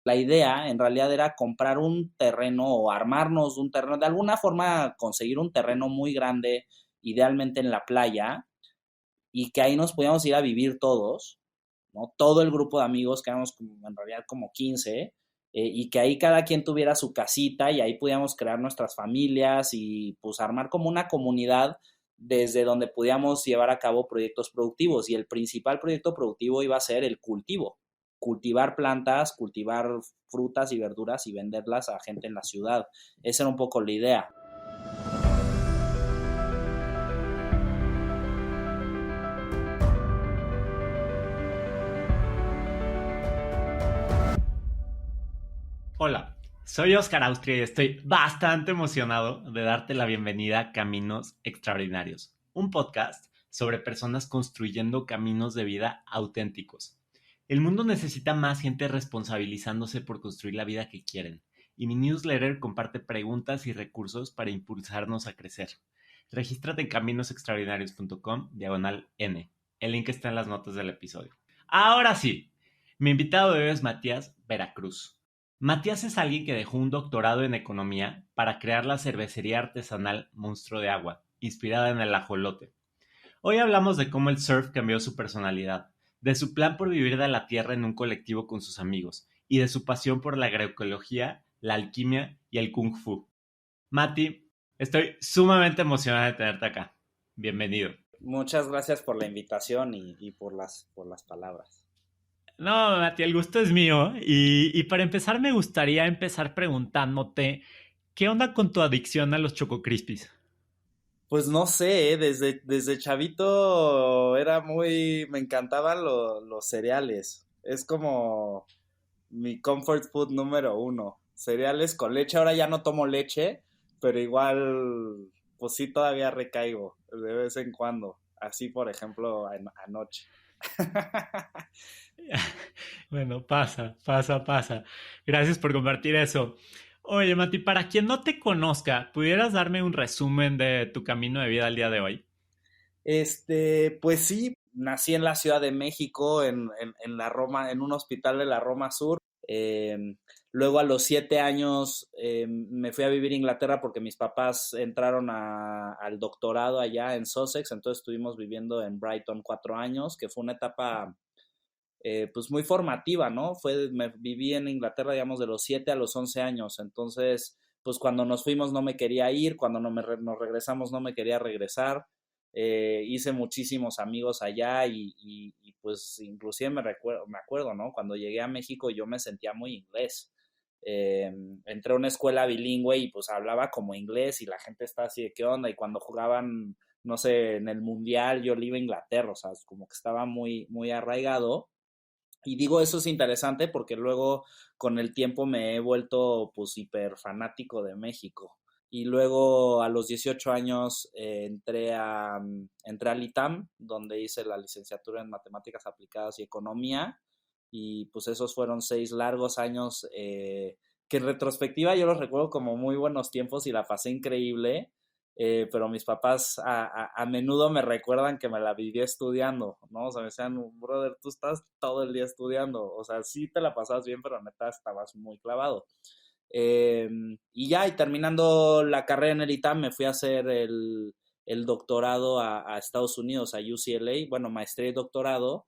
La idea en realidad era comprar un terreno o armarnos un terreno, de alguna forma conseguir un terreno muy grande, idealmente en la playa, y que ahí nos podíamos ir a vivir todos, ¿no? Todo el grupo de amigos, que éramos en realidad como 15, y que ahí cada quien tuviera su casita y ahí podíamos crear nuestras familias y pues armar como una comunidad desde donde pudiéramos llevar a cabo proyectos productivos. Y el principal proyecto productivo iba a ser el cultivo, cultivar plantas, cultivar frutas y verduras y venderlas a gente en la ciudad. Esa era un poco la idea. Hola, soy Oscar Austria y estoy bastante emocionado de darte la bienvenida a Caminos Extraordinarios, un podcast sobre personas construyendo caminos de vida auténticos. El mundo necesita más gente responsabilizándose por construir la vida que quieren, y mi newsletter comparte preguntas y recursos para impulsarnos a crecer. Regístrate en caminosextraordinarios.com/N. El link está en las notas del episodio. Ahora sí, mi invitado de hoy es Matías Veracruz. Matías es alguien que dejó un doctorado en economía para crear la cervecería artesanal Monstruo de Agua, inspirada en el ajolote. Hoy hablamos de cómo el surf cambió su personalidad, de su plan por vivir de la tierra en un colectivo con sus amigos y de su pasión por la agroecología, la alquimia y el kung fu. Mati, estoy sumamente emocionada de tenerte acá. Bienvenido. Muchas gracias por la invitación y por las palabras. No, Mati, el gusto es mío. Y para empezar, me gustaría empezar preguntándote, ¿qué onda con tu adicción a los Choco Crispies? Pues no sé, desde chavito me encantaban los cereales. Es como mi comfort food número uno. Cereales con leche, ahora ya no tomo leche, pero igual, pues sí todavía recaigo de vez en cuando. Así, por ejemplo, anoche. Bueno, pasa. Gracias por compartir eso. Oye, Mati, para quien no te conozca, ¿pudieras darme un resumen de tu camino de vida al día de hoy? Pues sí, nací en la Ciudad de México, en la Roma, en un hospital de la Roma Sur. Luego a los 7 años me fui a vivir a Inglaterra porque mis papás entraron al doctorado allá en Sussex, entonces estuvimos viviendo en Brighton 4 años, que fue una etapa pues muy formativa, ¿no? Viví en Inglaterra, digamos, de los 7 a los 11 años, entonces, pues cuando nos fuimos no me quería ir, cuando nos regresamos no me quería regresar, hice muchísimos amigos allá y, pues inclusive me acuerdo, ¿no? Cuando llegué a México yo me sentía muy inglés. Eh, Entré a una escuela bilingüe y pues hablaba como inglés y la gente estaba así de qué onda y cuando jugaban, no sé, en el mundial yo le iba a Inglaterra, o sea, como que estaba muy, muy arraigado. Y digo, eso es interesante porque luego con el tiempo me he vuelto pues hiper fanático de México. Y luego a los 18 años entré al ITAM, donde hice la licenciatura en Matemáticas Aplicadas y Economía. Y pues esos fueron 6 largos años que en retrospectiva yo los recuerdo como muy buenos tiempos y la pasé increíble, pero mis papás a menudo me recuerdan que me la viví estudiando, ¿no? O sea, me decían, brother, tú estás todo el día estudiando, o sea, sí te la pasabas bien, pero neta estabas muy clavado. Eh, y ya, y terminando la carrera en el ITAM, me fui a hacer el doctorado a Estados Unidos, a UCLA, bueno, maestría y doctorado,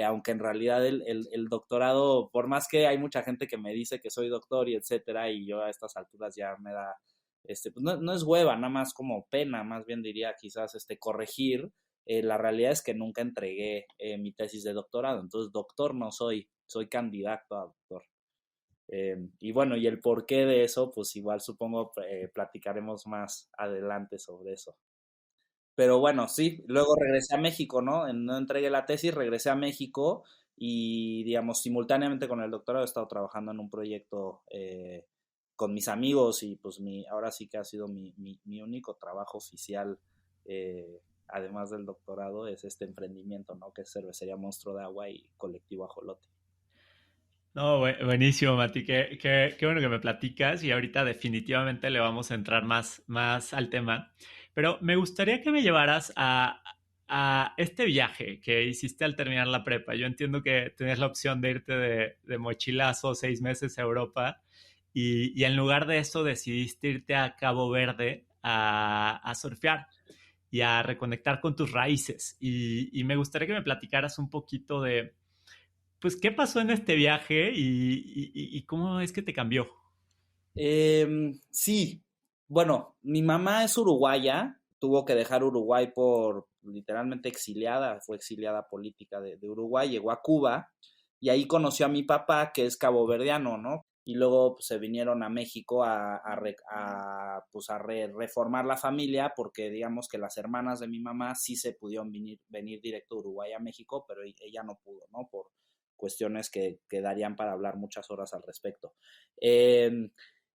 aunque en realidad el doctorado, por más que hay mucha gente que me dice que soy doctor y etcétera, y yo a estas alturas ya me da, pues no es hueva, nada más como pena, más bien diría quizás corregir. La realidad es que nunca entregué mi tesis de doctorado, entonces doctor no soy candidato a doctor. Y bueno, y el porqué de eso, pues igual supongo platicaremos más adelante sobre eso. Pero bueno, sí, luego regresé a México, ¿no? No entregué la tesis, regresé a México y, digamos, simultáneamente con el doctorado he estado trabajando en un proyecto con mis amigos y pues ahora sí que ha sido mi único trabajo oficial, además del doctorado, es este emprendimiento, ¿no? Que es Cervecería Monstruo de Agua y Colectivo Ajolote. No, buenísimo, Mati. Qué bueno que me platicas y ahorita definitivamente le vamos a entrar más al tema. Pero me gustaría que me llevaras a este viaje que hiciste al terminar la prepa. Yo entiendo que tenías la opción de irte de mochilazo 6 meses a Europa y en lugar de eso decidiste irte a Cabo Verde a surfear y a reconectar con tus raíces. Y me gustaría que me platicaras un poquito de, pues, qué pasó en este viaje y cómo es que te cambió. Sí, bueno, mi mamá es uruguaya, tuvo que dejar Uruguay por literalmente exiliada, fue exiliada política de Uruguay, llegó a Cuba y ahí conoció a mi papá, que es caboverdiano, ¿no? Y luego pues, se vinieron a México pues, reformar la familia, porque digamos que las hermanas de mi mamá sí se pudieron venir directo de Uruguay a México, pero ella no pudo, ¿no? Por cuestiones que darían para hablar muchas horas al respecto. Eh,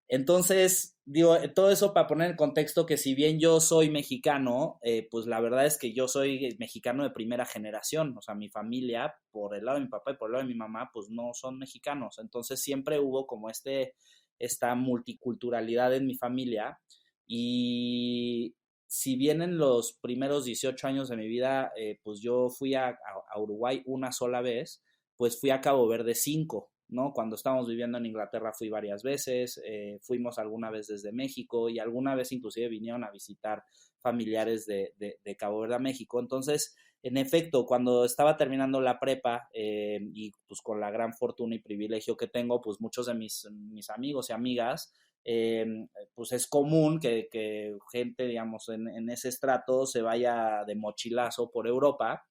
entonces, digo, todo eso para poner en contexto que si bien yo soy mexicano, pues la verdad es que yo soy mexicano de primera generación, o sea, mi familia, por el lado de mi papá y por el lado de mi mamá, pues no son mexicanos, entonces siempre hubo como esta multiculturalidad en mi familia y si bien en los primeros 18 años de mi vida, pues yo fui a Uruguay una sola vez, pues fui a Cabo Verde 5, ¿no? Cuando estábamos viviendo en Inglaterra fui varias veces, fuimos alguna vez desde México y alguna vez inclusive vinieron a visitar familiares de Cabo Verde a México. Entonces, en efecto, cuando estaba terminando la prepa y pues con la gran fortuna y privilegio que tengo, pues muchos de mis amigos y amigas, eh, pues es común que gente, digamos, en ese estrato se vaya de mochilazo por Europa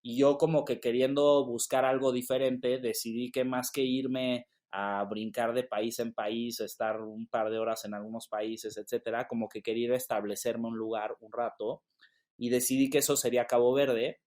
y yo como que queriendo buscar algo diferente, decidí que más que irme a brincar de país en país, estar un par de horas en algunos países, etcétera, como que quería establecerme un lugar un rato y decidí que eso sería Cabo Verde,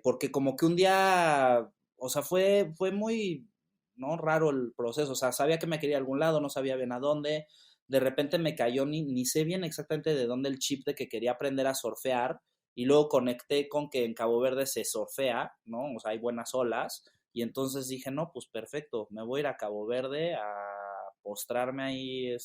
porque como que un día, o sea, fue muy, ¿no? Raro el proceso, o sea, sabía que me quería a algún lado, no sabía bien a dónde, de repente me cayó, ni sé bien exactamente de dónde el chip de que quería aprender a surfear, y luego conecté con que en Cabo Verde se surfea, ¿no? O sea, hay buenas olas, y entonces dije, no, pues perfecto, me voy a ir a Cabo Verde a postrarme ahí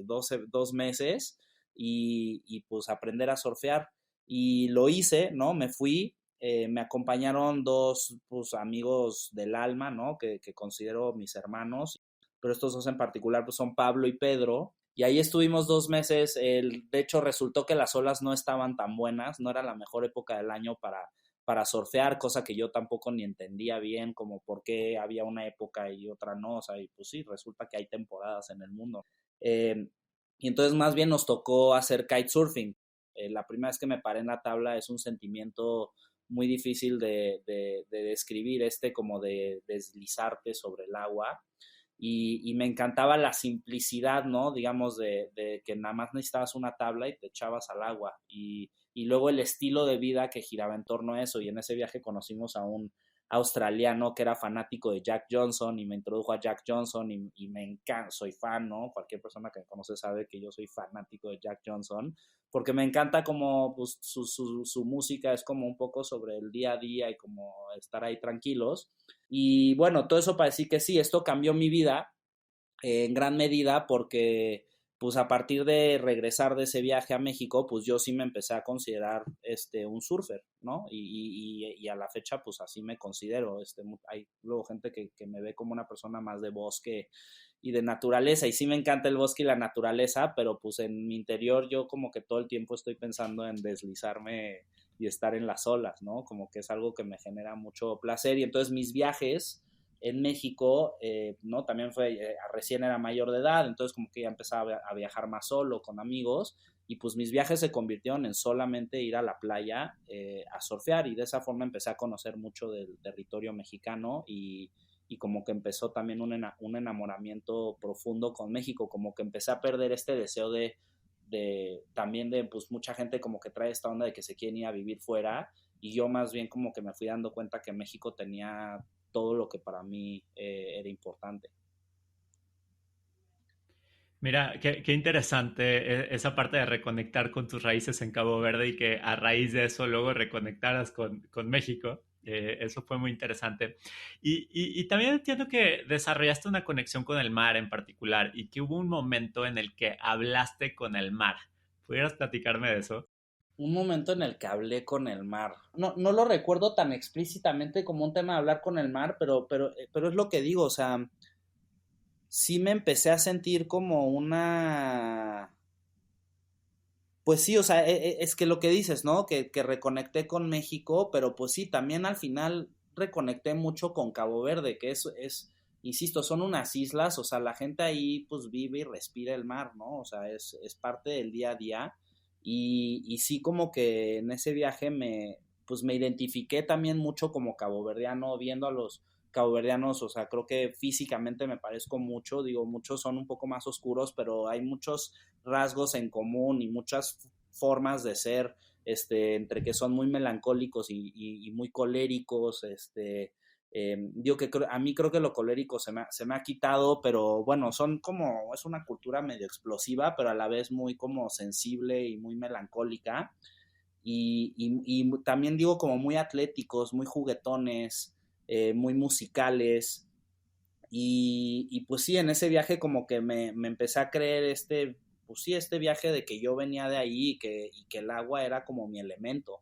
2 meses y pues aprender a surfear. Y lo hice, ¿no? Me fui, me acompañaron dos pues, amigos del alma, ¿no? Que considero mis hermanos, pero estos dos en particular pues, son Pablo y Pedro. Y ahí estuvimos 2 meses. De hecho, resultó que las olas no estaban tan buenas, no era la mejor época del año para surfear, cosa que yo tampoco ni entendía bien, como por qué había una época y otra no. O sea, y pues sí, resulta que hay temporadas en el mundo. Eh, y entonces más bien nos tocó hacer kitesurfing. La primera vez que me paré en la tabla es un sentimiento muy difícil de describir, como de deslizarte sobre el agua. Y me encantaba la simplicidad, ¿no? Digamos, de que nada más necesitabas una tabla y te echabas al agua. Y luego el estilo de vida que giraba en torno a eso. Y en ese viaje conocimos a un australiano que era fanático de Jack Johnson y me introdujo a Jack Johnson y me encanta, soy fan, ¿no? Cualquier persona que me conoce sabe que yo soy fanático de Jack Johnson porque me encanta como pues, su música es como un poco sobre el día a día y como estar ahí tranquilos. Y bueno, todo eso para decir que sí, esto cambió mi vida en gran medida porque pues a partir de regresar de ese viaje a México, pues yo sí me empecé a considerar un surfer, ¿no? Y a la fecha pues así me considero. Hay luego gente que me ve como una persona más de bosque y de naturaleza, y sí me encanta el bosque y la naturaleza, pero pues en mi interior yo como que todo el tiempo estoy pensando en deslizarme y estar en las olas, ¿no? Como que es algo que me genera mucho placer y entonces mis viajes en México, ¿no? También recién era mayor de edad, entonces como que ya empezaba a viajar más solo, con amigos, y pues mis viajes se convirtieron en solamente ir a la playa a surfear, y de esa forma empecé a conocer mucho del territorio mexicano y como que empezó también un enamoramiento profundo con México, como que empecé a perder este deseo también de pues mucha gente como que trae esta onda de que se quieren ir a vivir fuera y yo más bien como que me fui dando cuenta que México tenía todo lo que para mí era importante. Mira, qué interesante esa parte de reconectar con tus raíces en Cabo Verde y que a raíz de eso luego reconectaras con México. Eso fue muy interesante. Y también entiendo que desarrollaste una conexión con el mar en particular y que hubo un momento en el que hablaste con el mar. ¿Pudieras platicarme de eso? Un momento en el que hablé con el mar. No, no lo recuerdo tan explícitamente como un tema de hablar con el mar, pero es lo que digo, o sea, sí me empecé a sentir como una... Pues sí, o sea, es que lo que dices, ¿no? Que reconecté con México, pero pues sí, también al final reconecté mucho con Cabo Verde, que insisto, son unas islas, o sea, la gente ahí pues vive y respira el mar, ¿no? O sea, es parte del día a día. Y sí como que en ese viaje pues me identifiqué también mucho como caboverdiano, viendo a los caboverdianos, o sea, creo que físicamente me parezco mucho, digo, muchos son un poco más oscuros, pero hay muchos rasgos en común y muchas formas de ser, entre que son muy melancólicos y muy coléricos, digo que a mí creo que lo colérico se me ha quitado, pero bueno, es una cultura medio explosiva, pero a la vez muy como sensible y muy melancólica. Y también digo como muy atléticos, muy juguetones, muy musicales. Y pues sí, en ese viaje como que me empecé a creer pues sí, este viaje de que yo venía de ahí y que el agua era como mi elemento,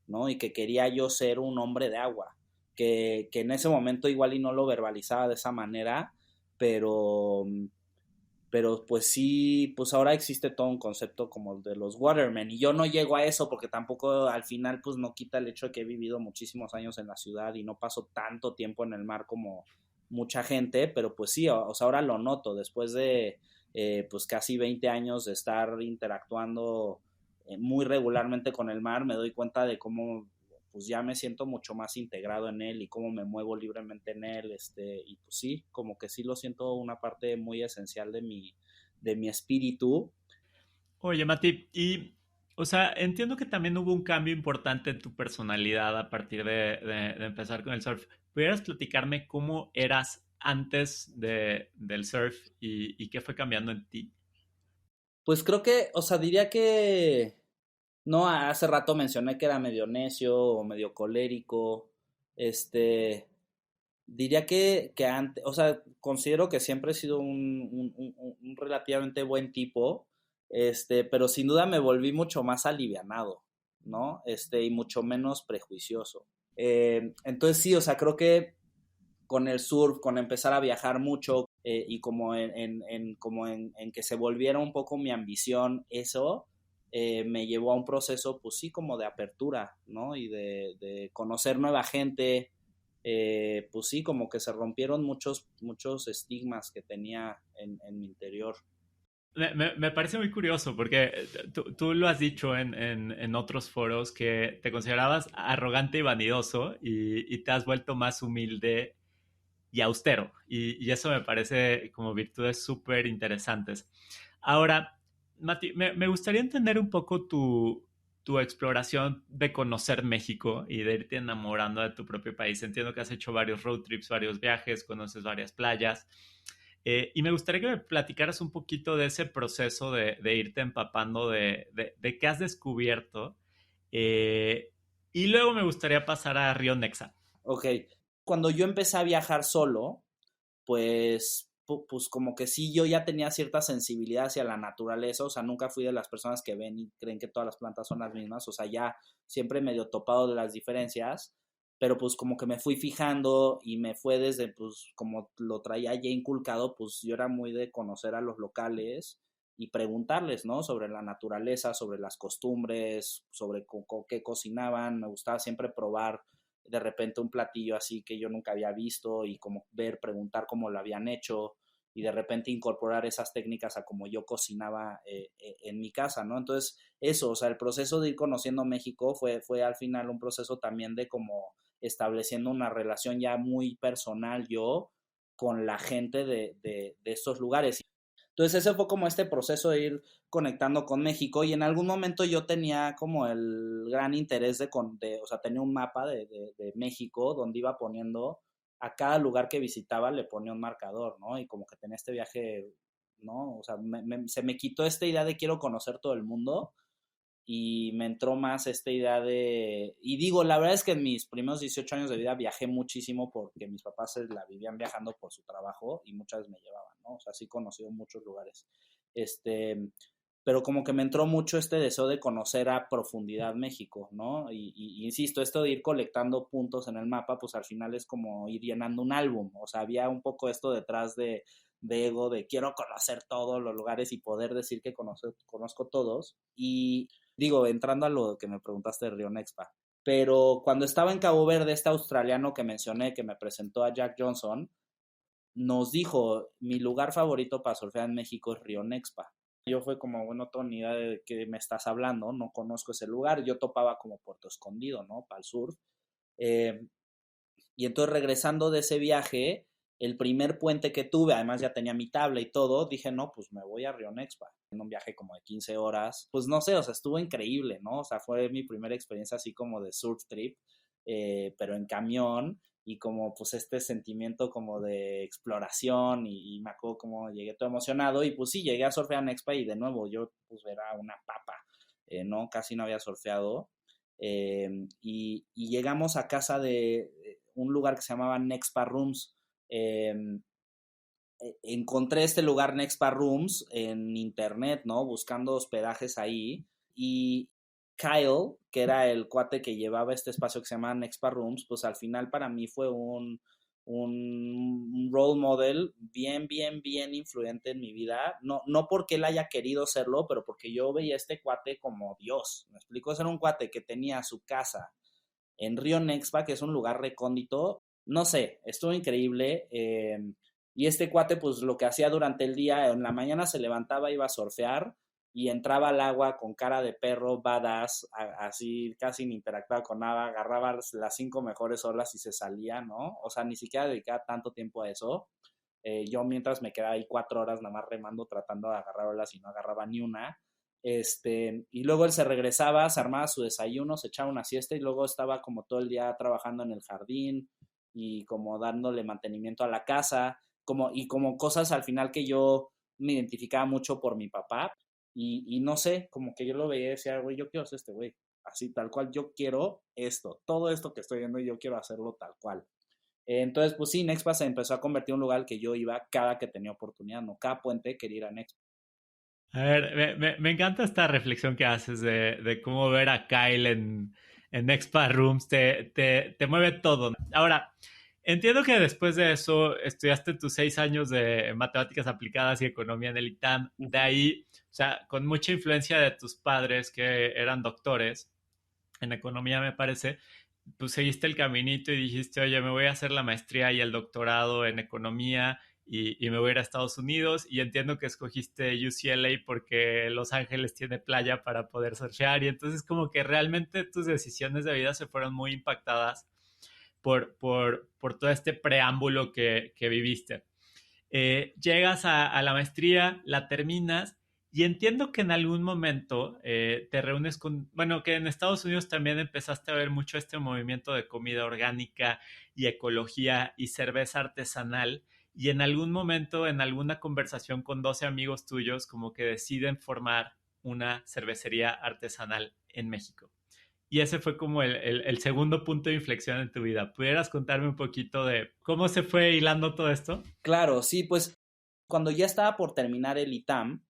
¿no? Y que quería yo ser un hombre de agua, que en ese momento igual y no lo verbalizaba de esa manera, pero, pero pues sí, pues ahora existe todo un concepto como de los watermen y yo no llego a eso porque tampoco al final pues no quita el hecho de que he vivido muchísimos años en la ciudad y no paso tanto tiempo en el mar como mucha gente, pero pues sí, o sea, ahora lo noto después de pues casi 20 años de estar interactuando muy regularmente con el mar, me doy cuenta de cómo pues ya me siento mucho más integrado en él y cómo me muevo libremente en él, y pues sí, como que sí lo siento una parte muy esencial de mi espíritu. Oye, Mati, o sea, entiendo que también hubo un cambio importante en tu personalidad a partir de empezar con el surf. ¿Pudieras platicarme cómo eras antes del surf y qué fue cambiando en ti? Pues creo que, o sea, diría que, no, hace rato mencioné que era medio necio o medio colérico, este, diría que antes, o sea, considero que siempre he sido un relativamente buen tipo, pero sin duda me volví mucho más alivianado, ¿no? Y mucho menos prejuicioso. Entonces sí, o sea, creo que con el surf, con empezar a viajar mucho y como en que se volviera un poco mi ambición, eso me llevó a un proceso, pues sí, como de apertura, ¿no? Y de conocer nueva gente, pues sí, como que se rompieron muchos estigmas que tenía en mi interior. Me parece muy curioso porque tú lo has dicho en otros foros que te considerabas arrogante y vanidoso y te has vuelto más humilde y austero. Y eso me parece como virtudes súper interesantes. Ahora, Mati, me gustaría entender un poco tu exploración de conocer México y de irte enamorando de tu propio país. Entiendo que has hecho varios road trips, varios viajes, conoces varias playas. Y me gustaría que me platicaras un poquito de ese proceso de irte empapando de qué has descubierto. Eh, y luego me gustaría pasar a Río Nexa. Ok, cuando yo empecé a viajar solo, pues como que sí, yo ya tenía cierta sensibilidad hacia la naturaleza, o sea, nunca fui de las personas que ven y creen que todas las plantas son las mismas, o sea, ya siempre medio topado de las diferencias, pero pues como que me fui fijando y me fue desde, pues como lo traía ya inculcado, pues yo era muy de conocer a los locales y preguntarles, ¿no? Sobre la naturaleza, sobre las costumbres, sobre qué cocinaban, me gustaba siempre probar de repente un platillo así que yo nunca había visto y como ver, preguntar cómo lo habían hecho y de repente incorporar esas técnicas a como yo cocinaba en mi casa, ¿no? Entonces, eso, o sea, el proceso de ir conociendo México fue al final un proceso también de como estableciendo una relación ya muy personal yo con la gente de estos lugares. Entonces ese fue como este proceso de ir conectando con México y en algún momento yo tenía como el gran interés o sea, tenía un mapa de México donde iba poniendo a cada lugar que visitaba le ponía un marcador, ¿no? Y como que tenía este viaje, ¿no? O sea, se me quitó esta idea de quiero conocer todo el mundo y me entró más esta idea y digo, la verdad es que en mis primeros 18 años de vida viajé muchísimo porque mis papás se la vivían viajando por su trabajo y muchas veces me llevaban, ¿no? O sea, sí he conocido muchos lugares. Este, pero como que me entró mucho este deseo de conocer a profundidad México, ¿no? Y insisto, esto de ir colectando puntos en el mapa, pues al final es como ir llenando un álbum, o sea, había un poco esto detrás de ego, de quiero conocer todos los lugares y poder decir que conozco todos. Y digo, entrando a lo que me preguntaste de Río Nexpa, pero cuando estaba en Cabo Verde, este australiano que mencioné, que me presentó a Jack Johnson, nos dijo, mi lugar favorito para surfear en México es Río Nexpa. Yo fue como, bueno, no tengo ni idea de qué me estás hablando, no conozco ese lugar, yo topaba como Puerto Escondido, ¿no? Para el surf. Eh, y entonces regresando de ese viaje, el primer puente que tuve, además ya tenía mi tabla y todo, dije, no, pues me voy a Río Nexpa, en un viaje como de 15 horas, pues no sé, o sea, estuvo increíble, ¿no? O sea, fue mi primera experiencia así como de surf trip, pero en camión, y como pues este sentimiento como de exploración, y me acuerdo como llegué todo emocionado, y pues sí, llegué a surfear en Nexpa, y de nuevo, yo pues era una papa, ¿no? Casi no había surfeado, y llegamos a casa de un lugar que se llamaba Nexpa Rooms. Eh, Encontré este lugar Nexpa Rooms en internet, ¿no? Buscando hospedajes ahí. Y Kyle, que era el cuate que llevaba este espacio que se llama Nexpa Rooms, pues al final para mí fue un role model bien influyente en mi vida. No porque él haya querido serlo, pero porque yo veía a este cuate como Dios. ¿Me explico? Ese era un cuate que tenía su casa en Río Nexpa, que es un lugar recóndito. No sé, estuvo increíble. Y este cuate, pues lo que hacía durante el día, en la mañana se levantaba, iba a surfear y entraba al agua con cara de perro, badass, así casi ni interactuaba con nada, agarraba las 5 mejores olas y se salía, ¿no? O sea, ni siquiera dedicaba tanto tiempo a eso. Yo mientras me quedaba ahí 4 horas nada más remando, tratando de agarrar olas y no agarraba ni una. Y luego él se regresaba, se armaba su desayuno, se echaba una siesta y luego estaba como todo el día trabajando en el jardín y como dándole mantenimiento a la casa, como cosas al final que yo me identificaba mucho por mi papá y no sé, como que yo lo veía y decía, güey, yo quiero ser este güey, así tal cual, yo quiero esto, todo esto que estoy viendo yo quiero hacerlo tal cual. Entonces, pues sí, Nexpa se empezó a convertir en un lugar al que yo iba cada que tenía oportunidad, ¿no? Cada puente quería ir a Nexpa. A ver, me encanta esta reflexión que haces de cómo ver a Kyle en Expa Rooms, te mueve todo. Ahora, entiendo que después de eso estudiaste tus 6 años de matemáticas aplicadas y economía en el ITAM. De Uh-huh. ahí, o sea, con mucha influencia de tus padres que eran doctores en economía, me parece, pues seguiste el caminito y dijiste, oye, me voy a hacer la maestría y el doctorado en economía y me voy a ir a Estados Unidos. Y entiendo que escogiste UCLA porque Los Ángeles tiene playa para poder surfear. Y entonces como que realmente tus decisiones de vida se fueron muy impactadas por todo este preámbulo que viviste. Llegas a la maestría, la terminas y entiendo que en algún momento te reúnes con, bueno, que en Estados Unidos también empezaste a ver mucho este movimiento de comida orgánica y ecología y cerveza artesanal y en algún momento, en alguna conversación con 12 amigos tuyos, como que deciden formar una cervecería artesanal en México. Y ese fue como el segundo punto de inflexión en tu vida. ¿Pudieras contarme un poquito de cómo se fue hilando todo esto? Claro, sí, pues cuando ya estaba por terminar el ITAM,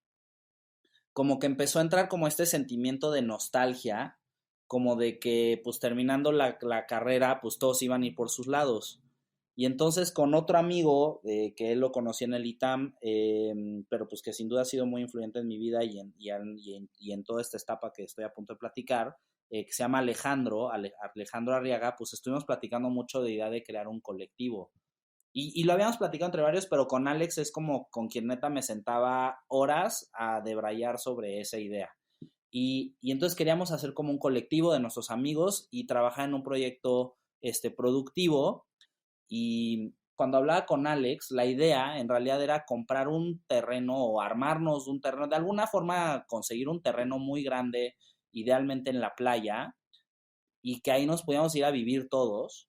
como que empezó a entrar como este sentimiento de nostalgia, como de que pues terminando la carrera, pues todos iban a ir por sus lados. Y entonces con otro amigo, que él lo conocí en el ITAM, pero pues que sin duda ha sido muy influyente en mi vida y en toda esta etapa que estoy a punto de platicar, que se llama Alejandro Arriaga, pues estuvimos platicando mucho de idea de crear un colectivo. Y lo habíamos platicado entre varios, pero con Alex es como con quien neta me sentaba horas a debrayar sobre esa idea. Y entonces queríamos hacer como un colectivo de nuestros amigos y trabajar en un proyecto productivo. Y cuando hablaba con Alex, la idea en realidad era comprar un terreno o armarnos un terreno, de alguna forma conseguir un terreno muy grande, idealmente en la playa, y que ahí nos podíamos ir a vivir todos,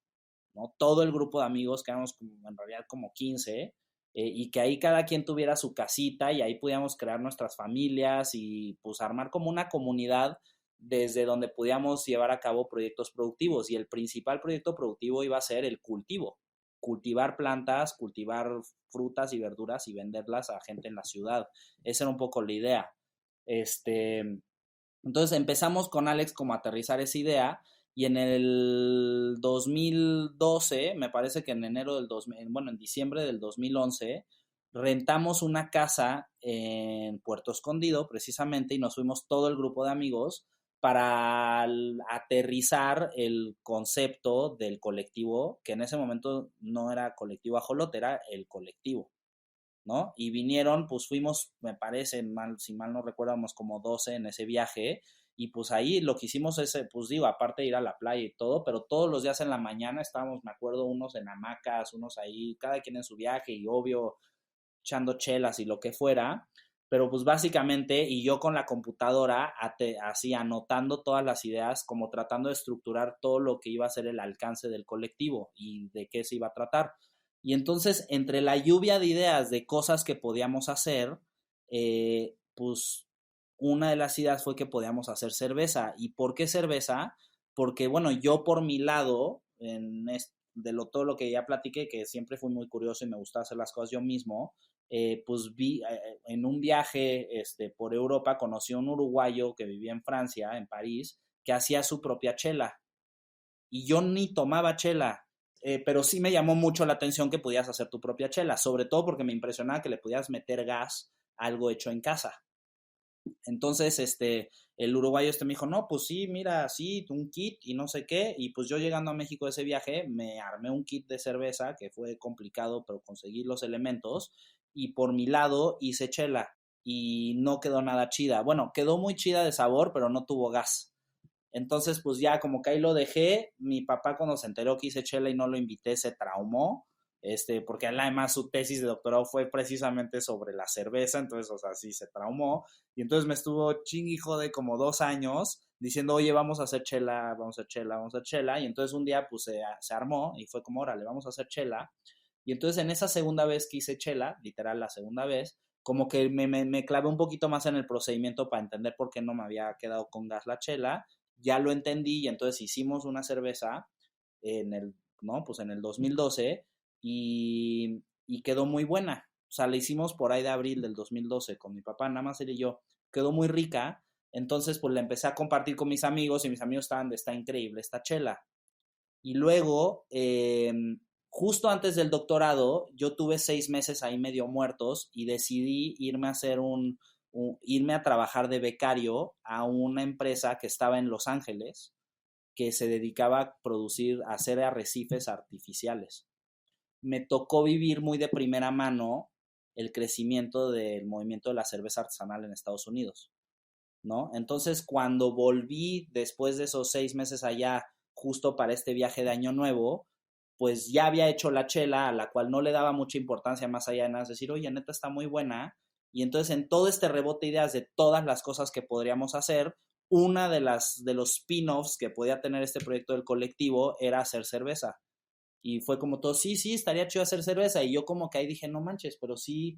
¿no? Todo el grupo de amigos, que éramos en realidad como 15, y que ahí cada quien tuviera su casita y ahí podíamos crear nuestras familias y pues armar como una comunidad desde donde podíamos llevar a cabo proyectos productivos. Y el principal proyecto productivo iba a ser el cultivo, cultivar plantas, cultivar frutas y verduras y venderlas a gente en la ciudad. Esa era un poco la idea. Entonces empezamos con Alex como a aterrizar esa idea y en el 2012, me parece que en enero del 2000, bueno, en diciembre del 2011, rentamos una casa en Puerto Escondido precisamente y nos fuimos todo el grupo de amigos para aterrizar el concepto del colectivo, que en ese momento no era colectivo Ajolote, era el colectivo, ¿no? Y vinieron, pues fuimos, me parece, si mal no recuerdamos, como 12 en ese viaje, y pues ahí lo que hicimos es, pues digo, aparte de ir a la playa y todo, pero todos los días en la mañana estábamos, me acuerdo, unos en hamacas, unos ahí, cada quien en su viaje, y obvio, echando chelas y lo que fuera, pero pues básicamente, y yo con la computadora, así anotando todas las ideas, como tratando de estructurar todo lo que iba a ser el alcance del colectivo y de qué se iba a tratar. Y entonces, entre la lluvia de ideas de cosas que podíamos hacer, pues una de las ideas fue que podíamos hacer cerveza. ¿Y por qué cerveza? Porque, bueno, yo por mi lado, todo lo que ya platiqué, que siempre fui muy curioso y me gusta hacer las cosas yo mismo, pues vi en un viaje por Europa, conocí a un uruguayo que vivía en Francia, en París, que hacía su propia chela. Y yo ni tomaba chela, pero sí me llamó mucho la atención que podías hacer tu propia chela, sobre todo porque me impresionaba que le podías meter gas a algo hecho en casa. Entonces, el uruguayo me dijo, no, pues sí, mira, sí, un kit y no sé qué. Y pues yo llegando a México de ese viaje, me armé un kit de cerveza, que fue complicado, pero conseguí los elementos. Y por mi lado hice chela y no quedó nada chida. Bueno, quedó muy chida de sabor, pero no tuvo gas. Entonces, pues ya como que ahí lo dejé. Mi papá cuando se enteró que hice chela y no lo invité, se traumó, porque además su tesis de doctorado fue precisamente sobre la cerveza, entonces, o sea, sí, se traumó. Y entonces me estuvo chingue de como 2 años diciendo, oye, vamos a hacer chela, vamos a hacer chela, vamos a hacer chela. Y entonces un día, pues, se armó y fue como, órale, vamos a hacer chela. Y entonces en esa segunda vez que hice chela, literal la segunda vez, como que me clavé un poquito más en el procedimiento para entender por qué no me había quedado con gas la chela. Ya lo entendí y entonces hicimos una cerveza en el, ¿no? Pues en el 2012 y quedó muy buena. O sea, la hicimos por ahí de abril del 2012 con mi papá, nada más él y yo. Quedó muy rica. Entonces, pues la empecé a compartir con mis amigos y mis amigos estaban de, está increíble esta chela. Y luego, justo antes del doctorado, yo tuve 6 meses ahí medio muertos y decidí irme a hacer irme a trabajar de becario a una empresa que estaba en Los Ángeles, que se dedicaba a producir, a hacer arrecifes artificiales. Me tocó vivir muy de primera mano el crecimiento del movimiento de la cerveza artesanal en Estados Unidos, ¿no? Entonces, cuando volví después de esos 6 meses allá, justo para este viaje de Año Nuevo, pues ya había hecho la chela, a la cual no le daba mucha importancia más allá de nada, es decir, oye, neta está muy buena. Y entonces, en todo este rebote de ideas de todas las cosas que podríamos hacer, una de los spin-offs que podía tener este proyecto del colectivo era hacer cerveza. Y fue como todo, sí, sí, estaría chido hacer cerveza. Y yo como que ahí dije, no manches, pero sí,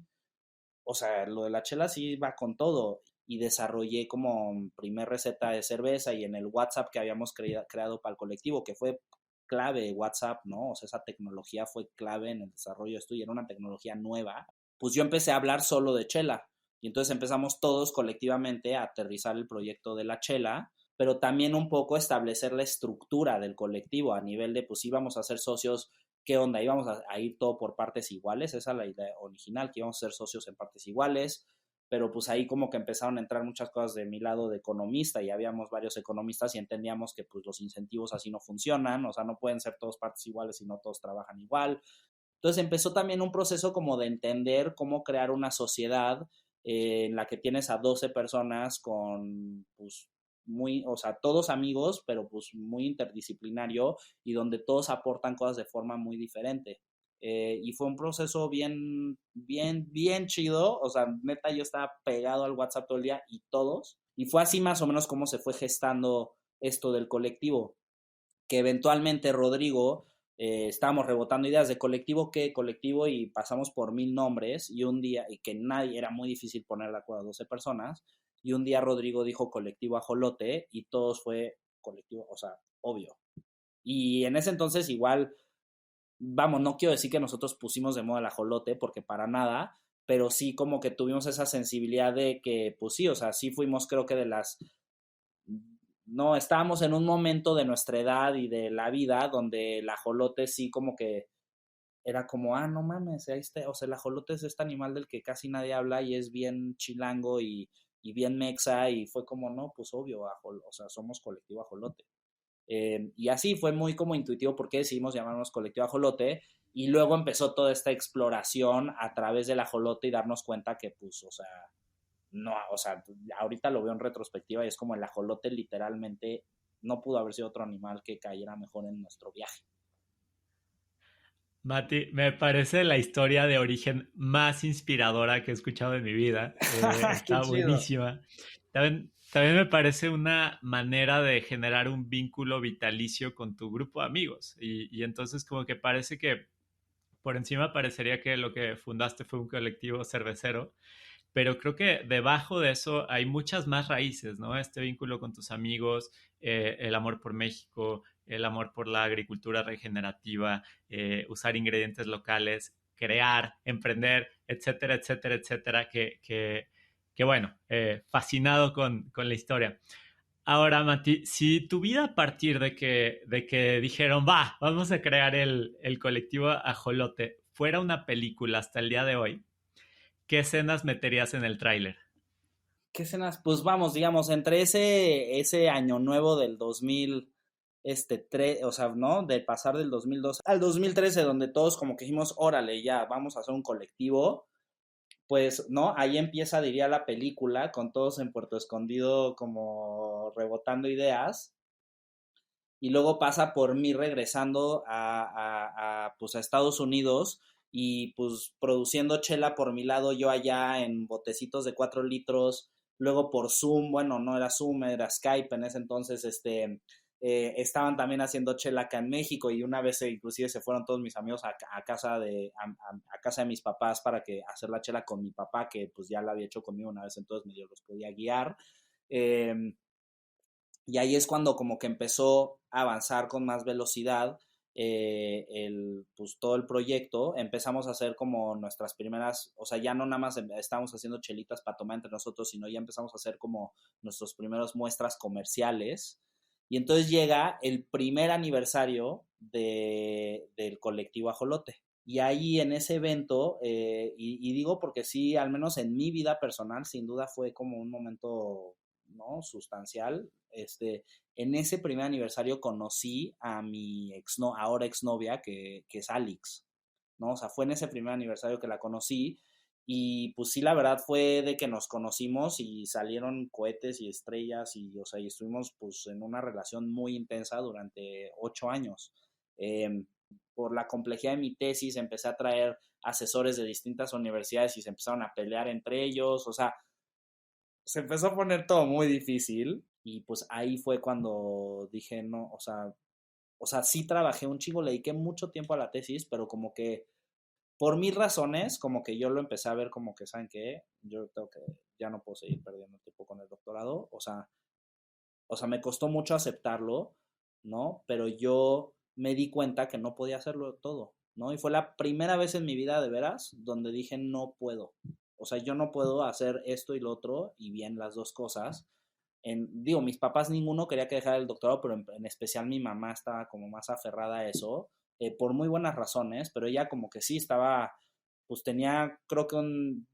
o sea, lo de la chela sí va con todo. Y desarrollé como primer receta de cerveza y en el WhatsApp que habíamos creado para el colectivo, que fue clave WhatsApp, ¿no? O sea, esa tecnología fue clave en el desarrollo de esto y era una tecnología nueva. Pues yo empecé a hablar solo de chela. Y entonces empezamos todos colectivamente a aterrizar el proyecto de la chela, pero también un poco establecer la estructura del colectivo a nivel de, pues íbamos a ser socios. ¿Qué onda? Íbamos a ir todo por partes iguales, esa es la idea original, que íbamos a ser socios en partes iguales, pero pues ahí como que empezaron a entrar muchas cosas de mi lado de economista y habíamos varios economistas y entendíamos que pues los incentivos así no funcionan, o sea, no pueden ser todos partes iguales y no todos trabajan igual. Entonces empezó también un proceso como de entender cómo crear una sociedad en la que tienes a 12 personas con, pues, muy, o sea, todos amigos, pero pues muy interdisciplinario y donde todos aportan cosas de forma muy diferente. Y fue un proceso bien, bien, bien chido. O sea, neta, yo estaba pegado al WhatsApp todo el día y todos. Y fue así más o menos como se fue gestando esto del colectivo, que eventualmente Rodrigo, estábamos rebotando ideas de colectivo, qué colectivo, y pasamos por 1000 nombres, y un día, y que nadie, era muy difícil poner de acuerdo a 12 personas, y un día Rodrigo dijo colectivo ajolote, y todos fue colectivo, o sea, obvio. Y en ese entonces igual, vamos, no quiero decir que nosotros pusimos de moda el ajolote, porque para nada, pero sí como que tuvimos esa sensibilidad de que, pues sí, o sea, sí fuimos creo que no, estábamos en un momento de nuestra edad y de la vida donde el ajolote sí como que era como, no mames, ahí está, o sea, el ajolote es este animal del que casi nadie habla y es bien chilango y bien mexa, y fue como, no, pues obvio, o sea, somos colectivo ajolote. Y así fue muy como intuitivo porque decidimos llamarnos colectivo ajolote, y luego empezó toda esta exploración a través del ajolote y darnos cuenta que, pues, o sea, no, o sea, ahorita lo veo en retrospectiva y es como el ajolote literalmente no pudo haber sido otro animal que cayera mejor en nuestro viaje. Mati, me parece la historia de origen más inspiradora que he escuchado en mi vida. Qué Está chido. buenísima. También me parece una manera de generar un vínculo vitalicio con tu grupo de amigos. Y entonces como que parece que por encima parecería que lo que fundaste fue un colectivo cervecero, pero creo que debajo de eso hay muchas más raíces, ¿no? Este vínculo con tus amigos, el amor por México, el amor por la agricultura regenerativa, usar ingredientes locales, crear, emprender, etcétera, etcétera, etcétera, que bueno, fascinado con la historia. Ahora, Mati, si tu vida a partir de que dijeron, vamos a crear el colectivo Ajolote, fuera una película hasta el día de hoy, ¿qué escenas meterías en el tráiler? ¿Qué escenas? Pues vamos, digamos, entre ese año nuevo del 2000, 3, o sea, ¿no? De pasar del 2002 al 2013, donde todos como que dijimos, órale, ya, vamos a hacer un colectivo, pues, ¿no? Ahí empieza, diría, la película, con todos en Puerto Escondido como rebotando ideas, y luego pasa por mí regresando pues a Estados Unidos y pues produciendo chela por mi lado, yo allá en botecitos de 4 litros, luego por Zoom, bueno, no era Zoom, era Skype en ese entonces, estaban también haciendo chela acá en México, y una vez inclusive se fueron todos mis amigos a casa a casa de mis papás para que hacer la chela con mi papá, que pues ya la había hecho conmigo una vez, entonces medio los podía guiar. Eh, y ahí es cuando como que empezó a avanzar con más velocidad, pues todo el proyecto. Empezamos a hacer como nuestras primeras, o sea, ya no nada más estábamos haciendo chelitas para tomar entre nosotros, sino ya empezamos a hacer como nuestros primeros muestras comerciales. Y entonces llega el primer aniversario del colectivo Ajolote. Y ahí en ese evento, y digo porque sí, al menos en mi vida personal, sin duda fue como un momento, ¿no? Sustancial. En ese primer aniversario conocí a mi ahora exnovia, que es Alix, ¿no? O sea, fue en ese primer aniversario que la conocí, y pues sí, la verdad fue de que nos conocimos y salieron cohetes y estrellas, y, o sea, y estuvimos pues en una relación muy intensa durante 8 años. Por la complejidad de mi tesis empecé a traer asesores de distintas universidades y se empezaron a pelear entre ellos, o sea, se empezó a poner todo muy difícil, y pues ahí fue cuando dije, no, o sea, sí trabajé un chingo, le dediqué mucho tiempo a la tesis, pero como que por mis razones, como que yo lo empecé a ver como que, ¿saben qué? Yo tengo que, ya no puedo seguir perdiendo tiempo con el doctorado, o sea, me costó mucho aceptarlo, ¿no? Pero yo me di cuenta que no podía hacerlo todo, ¿no? Y fue la primera vez en mi vida, de veras, donde dije, no puedo. O sea, yo no puedo hacer esto y lo otro, y bien las dos cosas. Digo, mis papás ninguno quería que dejara el doctorado, pero en especial mi mamá estaba como más aferrada a eso, por muy buenas razones, pero ella como que sí estaba, pues tenía, creo que un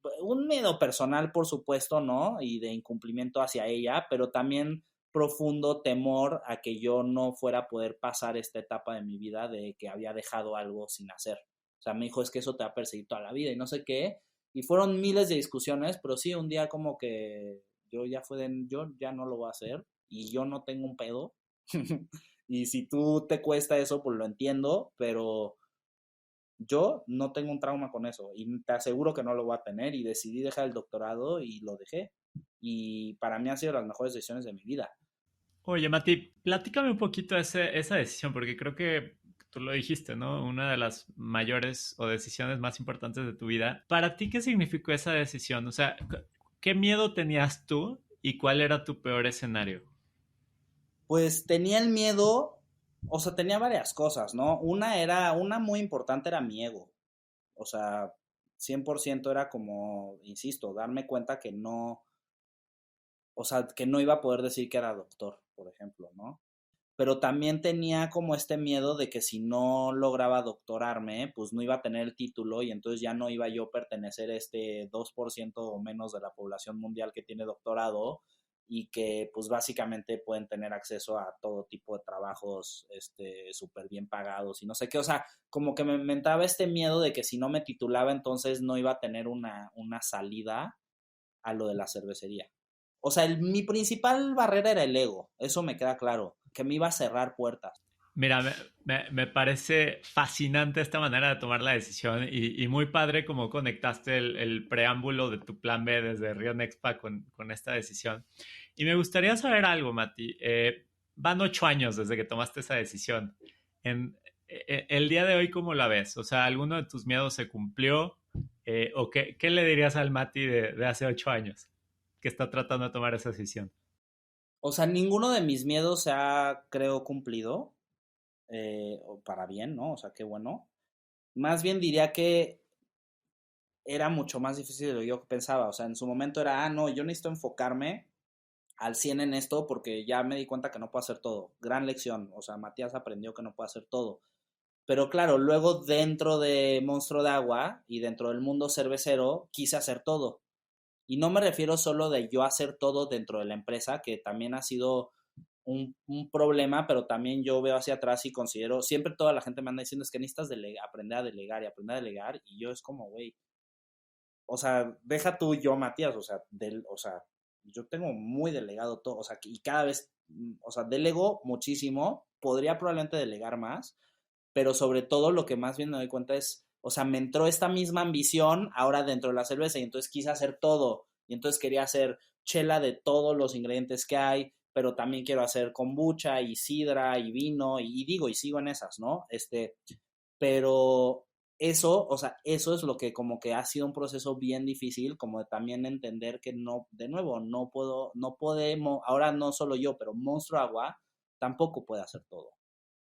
miedo personal, por supuesto, ¿no? Y de incumplimiento hacia ella, pero también profundo temor a que yo no fuera a poder pasar esta etapa de mi vida de que había dejado algo sin hacer. O sea, me dijo, es que eso te va a perseguir toda la vida y no sé qué. Y fueron miles de discusiones, pero sí, un día como que yo ya no lo voy a hacer y yo no tengo un pedo. Y si tú te cuesta eso, pues lo entiendo, pero yo no tengo un trauma con eso y te aseguro que no lo voy a tener, y decidí dejar el doctorado y lo dejé. Y para mí han sido las mejores decisiones de mi vida. Oye, Mati, platícame un poquito esa decisión, porque creo que tú lo dijiste, ¿no? Una de las mayores o decisiones más importantes de tu vida. ¿Para ti qué significó esa decisión? O sea, ¿qué miedo tenías tú y cuál era tu peor escenario? Pues tenía el miedo, o sea, tenía varias cosas, ¿no? Una muy importante era mi ego. O sea, 100% era como, insisto, darme cuenta que no, o sea, que no iba a poder decir que era doctor, por ejemplo, ¿no? Pero también tenía como este miedo de que si no lograba doctorarme, pues no iba a tener el título y entonces ya no iba yo a pertenecer a este 2% o menos de la población mundial que tiene doctorado y que pues básicamente pueden tener acceso a todo tipo de trabajos súper bien pagados y no sé qué, o sea, como que me entraba este miedo de que si no me titulaba entonces no iba a tener una salida a lo de la cervecería. O sea, mi principal barrera era el ego, eso me queda claro, que me iba a cerrar puertas. Mira, me parece fascinante esta manera de tomar la decisión y muy padre como conectaste el preámbulo de tu plan B desde Río Nexpa con esta decisión. Y me gustaría saber algo, Mati. Van 8 años desde que tomaste esa decisión. El día de hoy, ¿cómo la ves? O sea, ¿alguno de tus miedos se cumplió? ¿O qué le dirías al Mati de hace 8 años que está tratando de tomar esa decisión? O sea, ninguno de mis miedos se ha, creo, cumplido, o para bien, ¿no? O sea, qué bueno. Más bien diría que era mucho más difícil de lo que yo pensaba. O sea, en su momento era, no, yo necesito enfocarme al 100 en esto porque ya me di cuenta que no puedo hacer todo. Gran lección. O sea, Matías aprendió que no puede hacer todo. Pero claro, luego dentro de Monstruo de Agua y dentro del mundo cervecero quise hacer todo. Y no me refiero solo de yo hacer todo dentro de la empresa, que también ha sido un problema, pero también yo veo hacia atrás y considero, siempre toda la gente me anda diciendo es que necesitas aprender a delegar y aprender a delegar, y yo es como, güey, o sea, deja tú yo, Matías, o sea, yo tengo muy delegado todo, o sea, y cada vez, o sea, delego muchísimo, podría probablemente delegar más, pero sobre todo lo que más bien me doy cuenta es, o sea, me entró esta misma ambición ahora dentro de la cerveza y entonces quise hacer todo, y entonces quería hacer chela de todos los ingredientes que hay, pero también quiero hacer kombucha y sidra y vino y digo, y sigo en esas, ¿no? Pero eso, o sea, eso es lo que como que ha sido un proceso bien difícil, como de también entender que no, de nuevo, no puedo, no podemos, ahora no solo yo, pero Monstruo Agua tampoco puede hacer todo.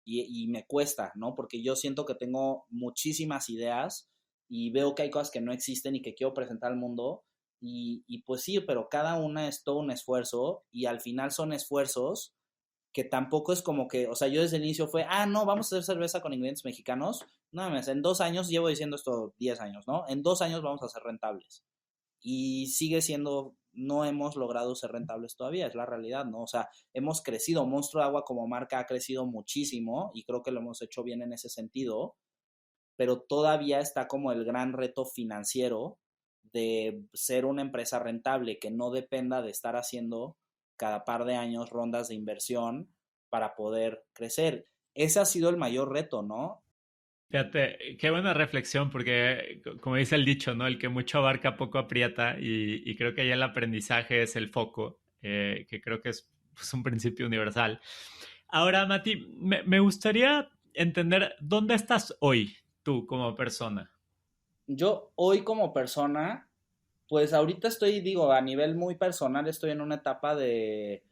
Y me cuesta, ¿no? Porque yo siento que tengo muchísimas ideas y veo que hay cosas que no existen y que quiero presentar al mundo. Y pues sí, pero cada una es todo un esfuerzo y al final son esfuerzos que tampoco es como que, o sea, yo desde el inicio fue, no, vamos a hacer cerveza con ingredientes mexicanos. No, en 2 años, llevo diciendo esto 10 años, ¿no? En 2 años vamos a ser rentables. Y sigue siendo, no hemos logrado ser rentables todavía, es la realidad, ¿no? O sea, hemos crecido, Monstruo de Agua como marca ha crecido muchísimo y creo que lo hemos hecho bien en ese sentido, pero todavía está como el gran reto financiero de ser una empresa rentable que no dependa de estar haciendo cada par de años rondas de inversión para poder crecer. Ese ha sido el mayor reto, ¿no? Fíjate, qué buena reflexión, porque como dice el dicho, ¿no? El que mucho abarca poco aprieta, y creo que ahí el aprendizaje es el foco, que creo que es pues, un principio universal. Ahora, Mati, me gustaría entender dónde estás hoy, tú como persona. Yo hoy como persona, pues ahorita estoy, digo, a nivel muy personal, estoy en una etapa de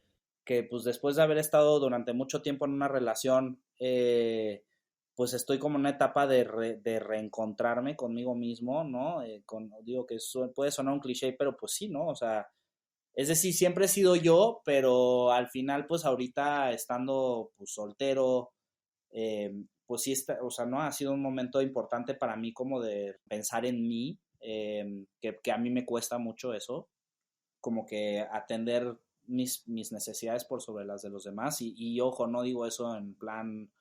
que pues después de haber estado durante mucho tiempo en una relación, pues estoy como en una etapa de reencontrarme conmigo mismo, ¿no? Digo que puede sonar un cliché, pero pues sí, ¿no? O sea, es decir, siempre he sido yo, pero al final pues ahorita estando pues soltero, pues sí, o sea, ¿no? Ha sido un momento importante para mí como de pensar en mí, que a mí me cuesta mucho eso, como que atender mis necesidades por sobre las de los demás. Y ojo, no digo eso en plan,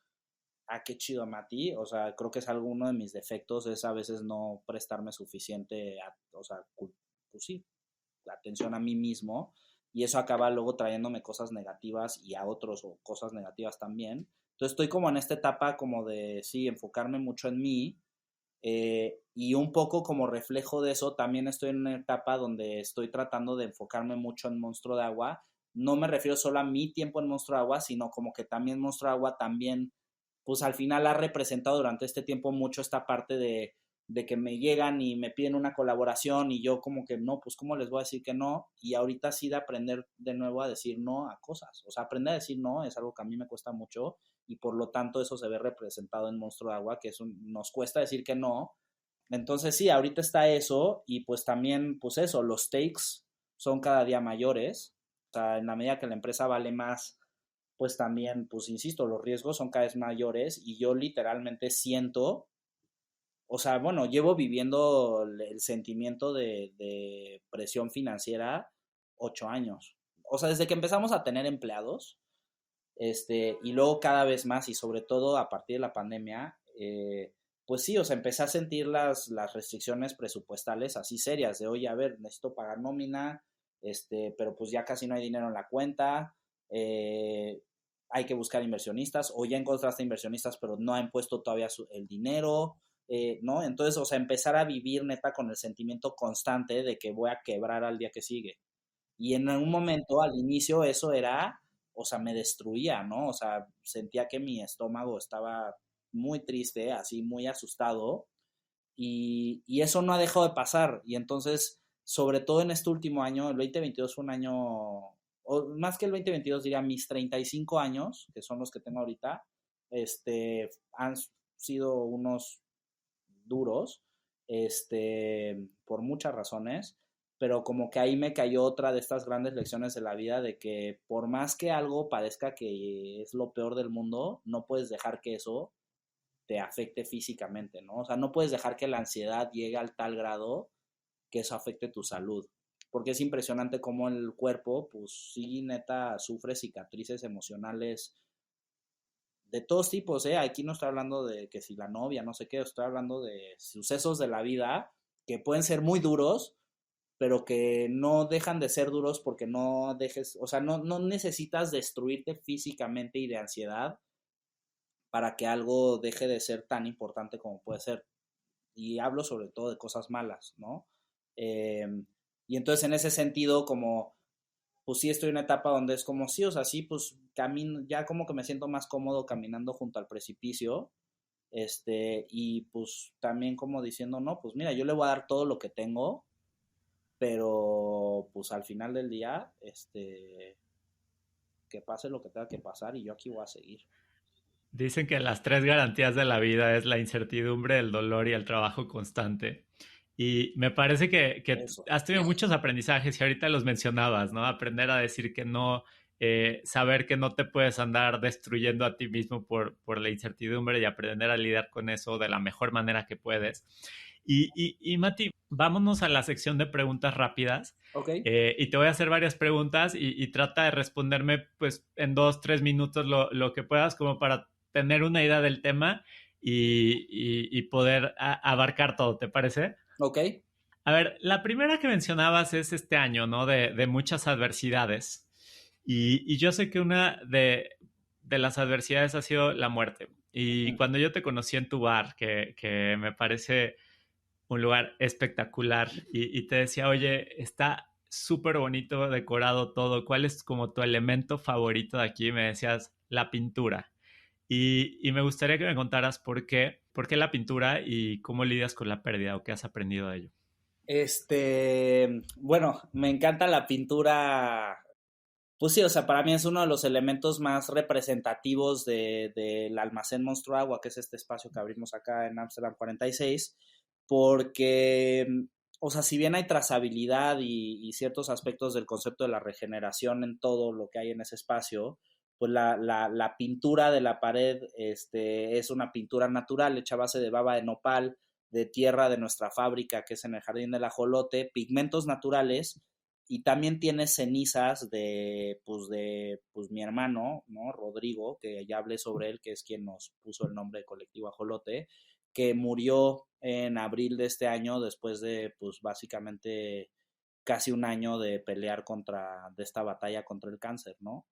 qué chido, Mati. O sea, creo que es alguno de mis defectos, es a veces no prestarme suficiente, o sea, pues sí, atención a mí mismo. Y eso acaba luego trayéndome cosas negativas y a otros o cosas negativas también. Entonces estoy como en esta etapa como de, sí, enfocarme mucho en mí, y un poco como reflejo de eso, también estoy en una etapa donde estoy tratando de enfocarme mucho en Monstruo de Agua. No me refiero solo a mi tiempo en Monstruo de Agua, sino como que también Monstruo de Agua también, pues al final ha representado durante este tiempo mucho esta parte de que me llegan y me piden una colaboración y yo como que no, pues cómo les voy a decir que no. Y ahorita sí de aprender de nuevo a decir no a cosas. O sea, aprender a decir no es algo que a mí me cuesta mucho y por lo tanto eso se ve representado en Monstruo de Agua, que nos cuesta decir que no, Entonces sí, ahorita está eso y pues también, pues eso, los stakes son cada día mayores. O sea, en la medida que la empresa vale más, pues también, pues insisto, los riesgos son cada vez mayores y yo literalmente siento, o sea, bueno, llevo viviendo el sentimiento de presión financiera 8 años. O sea, desde que empezamos a tener empleados, y luego cada vez más y sobre todo a partir de la pandemia, pues sí, o sea, empecé a sentir las restricciones presupuestales así serias, de oye, a ver, necesito pagar nómina, pero pues ya casi no hay dinero en la cuenta, hay que buscar inversionistas, o ya encontraste inversionistas, pero no han puesto todavía el dinero, ¿no? Entonces, o sea, empezar a vivir neta con el sentimiento constante de que voy a quebrar al día que sigue. Y en un momento, al inicio, eso era, o sea, me destruía, ¿no? O sea, sentía que mi estómago estaba muy triste, así muy asustado, y eso no ha dejado de pasar. Y entonces, sobre todo en este último año, el 2022 fue un año, o más que el 2022, diría mis 35 años, que son los que tengo ahorita, han sido unos duros, por muchas razones, pero como que ahí me cayó otra de estas grandes lecciones de la vida de que por más que algo parezca que es lo peor del mundo, no puedes dejar que eso te afecte físicamente, ¿no? O sea, no puedes dejar que la ansiedad llegue al tal grado que eso afecte tu salud. Porque es impresionante cómo el cuerpo, pues sí, neta, sufre cicatrices emocionales de todos tipos, ¿eh? Aquí no estoy hablando de que si la novia, no sé qué, estoy hablando de sucesos de la vida que pueden ser muy duros, pero que no dejan de ser duros porque no dejes, o sea, no necesitas destruirte físicamente y de ansiedad para que algo deje de ser tan importante como puede ser. Y hablo sobre todo de cosas malas, ¿no? Eh, y entonces en ese sentido, como pues sí estoy en una etapa donde es como sí, o sea, sí, pues camino, ya como que me siento más cómodo caminando junto al precipicio, y pues también como diciendo, no, pues mira, yo le voy a dar todo lo que tengo, pero pues al final del día, que pase lo que tenga que pasar y yo aquí voy a seguir. Dicen que las tres garantías de la vida es la incertidumbre, el dolor y el trabajo constante. Y me parece que Eso. has tenido muchos aprendizajes y ahorita los mencionabas, ¿no? Aprender a decir que no, saber que no te puedes andar destruyendo a ti mismo por la incertidumbre y aprender a lidiar con eso de la mejor manera que puedes. Y Mati, vámonos a la sección de preguntas rápidas. Ok, Y te voy a hacer varias preguntas y trata de responderme pues en 2, 3 minutos lo que puedas como para tener una idea del tema y poder abarcar todo, ¿te parece? ok. A ver, la primera que mencionabas es este año, ¿no? De muchas adversidades. Y yo sé que una de las adversidades ha sido la muerte. Y Ujú. cuando yo te conocí en tu bar, que me parece un lugar espectacular, y te decía, oye, está súper bonito, decorado todo, ¿cuál es como tu elemento favorito de aquí? Y me decías, la pintura. Y me gustaría que me contaras por qué la pintura y cómo lidias con la pérdida o qué has aprendido de ello. Bueno, me encanta la pintura. Pues sí, o sea, para mí es uno de los elementos más representativos del almacén Monstruo Agua, que es este espacio que abrimos acá en Amsterdam 46, porque, o sea, si bien hay trazabilidad y ciertos aspectos del concepto de la regeneración en todo lo que hay en ese espacio, pues la pintura de la pared, es una pintura natural hecha a base de baba de nopal, de tierra de nuestra fábrica, que es en el Jardín del Ajolote, pigmentos naturales, y también tiene cenizas de mi hermano, ¿no? Rodrigo, que ya hablé sobre él, que es quien nos puso el nombre de Colectivo Ajolote, que murió en abril de este año después de, pues básicamente casi un año de pelear de esta batalla contra el cáncer, ¿no?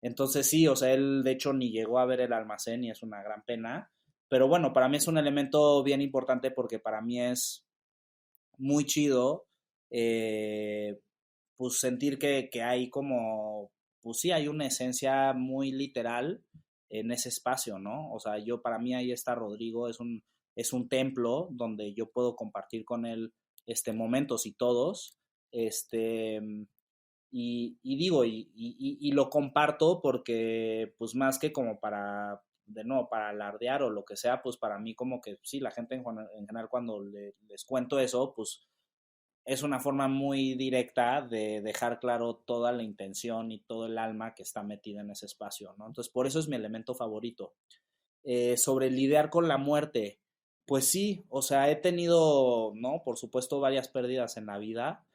Entonces sí, o sea, él de hecho ni llegó a ver el almacén y es una gran pena, pero bueno, para mí es un elemento bien importante porque para mí es muy chido, eh, pues sentir que hay como, pues sí, hay una esencia muy literal en ese espacio, ¿no? O sea, yo para mí ahí está Rodrigo, es un templo donde yo puedo compartir con él momentos y todos, este, y digo, y lo comparto porque, pues más que como para de nuevo, para alardear o lo que sea, pues para mí como que sí, la gente en general cuando les cuento eso, pues es una forma muy directa de dejar claro toda la intención y todo el alma que está metida en ese espacio, ¿no? Entonces, por eso es mi elemento favorito. Sobre lidiar con la muerte, pues sí, o sea, he tenido, ¿no? Por supuesto, varias pérdidas en la vida,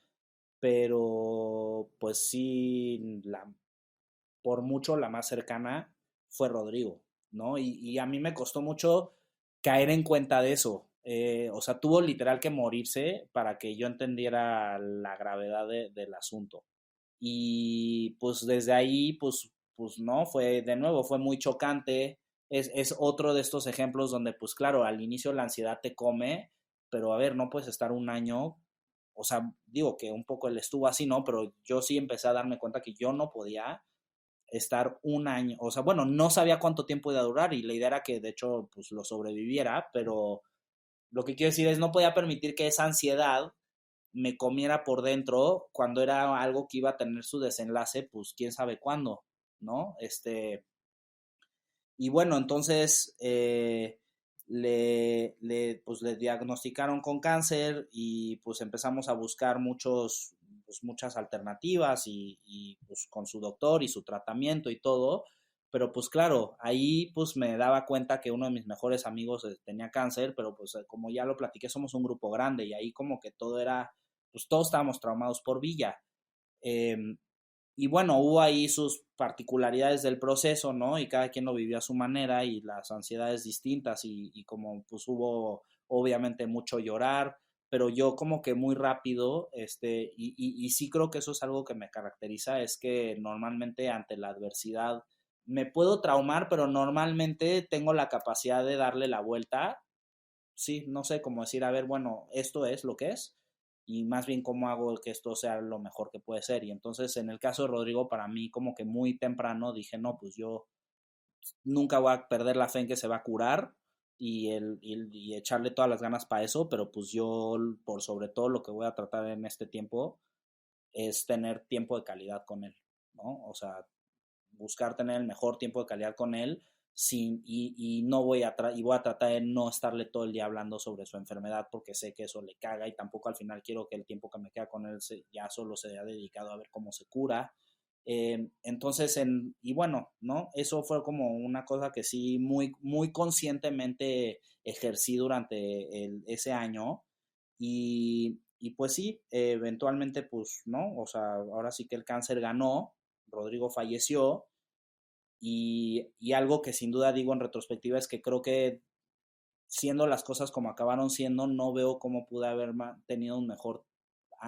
pero pues sí, por mucho la más cercana fue Rodrigo, ¿no? Y a mí me costó mucho caer en cuenta de eso. O sea, tuvo literal que morirse para que yo entendiera la gravedad del asunto. Y pues desde ahí, pues no, fue de nuevo, fue muy chocante. Es otro de estos ejemplos donde, pues claro, al inicio la ansiedad te come, pero a ver, no puedes estar un año, o sea, digo que un poco él estuvo así, ¿no? Pero yo sí empecé a darme cuenta que yo no podía estar un año, o sea, bueno, no sabía cuánto tiempo iba a durar y la idea era que de hecho pues lo sobreviviera, pero lo que quiero decir es no podía permitir que esa ansiedad me comiera por dentro cuando era algo que iba a tener su desenlace, pues quién sabe cuándo, ¿no? Y bueno, entonces pues, le diagnosticaron con cáncer y pues empezamos a buscar muchas alternativas y pues con su doctor y su tratamiento y todo. Pero pues claro, ahí pues me daba cuenta que uno de mis mejores amigos tenía cáncer, pero pues como ya lo platiqué, somos un grupo grande y ahí como que todo era, pues todos estábamos traumados por Villa. Eh, y bueno, hubo ahí sus particularidades del proceso, ¿no? Y cada quien lo vivió a su manera y las ansiedades distintas y como pues hubo obviamente mucho llorar, pero yo como que muy rápido, y sí creo que eso es algo que me caracteriza, es que normalmente ante la adversidad me puedo traumar, pero normalmente tengo la capacidad de darle la vuelta, sí, no sé, cómo decir, a ver, bueno, esto es lo que es, y más bien cómo hago que esto sea lo mejor que puede ser. Y entonces, en el caso de Rodrigo, para mí, como que muy temprano dije, no, pues yo nunca voy a perder la fe en que se va a curar y echarle todas las ganas para eso, pero pues yo, por sobre todo, lo que voy a tratar en este tiempo es tener tiempo de calidad con él, ¿no? O sea, buscar tener el mejor tiempo de calidad con él y no voy a tratar de no estarle todo el día hablando sobre su enfermedad porque sé que eso le caga y tampoco al final quiero que el tiempo que me queda con él ya solo se haya dedicado a ver cómo se cura. Entonces, y bueno, ¿no? Eso fue como una cosa que sí muy, muy conscientemente ejercí durante ese año y pues sí, eventualmente pues, ¿no? O sea, ahora sí que el cáncer ganó, Rodrigo falleció y algo que sin duda digo en retrospectiva es que creo que siendo las cosas como acabaron siendo, no veo cómo pude haber tenido un mejor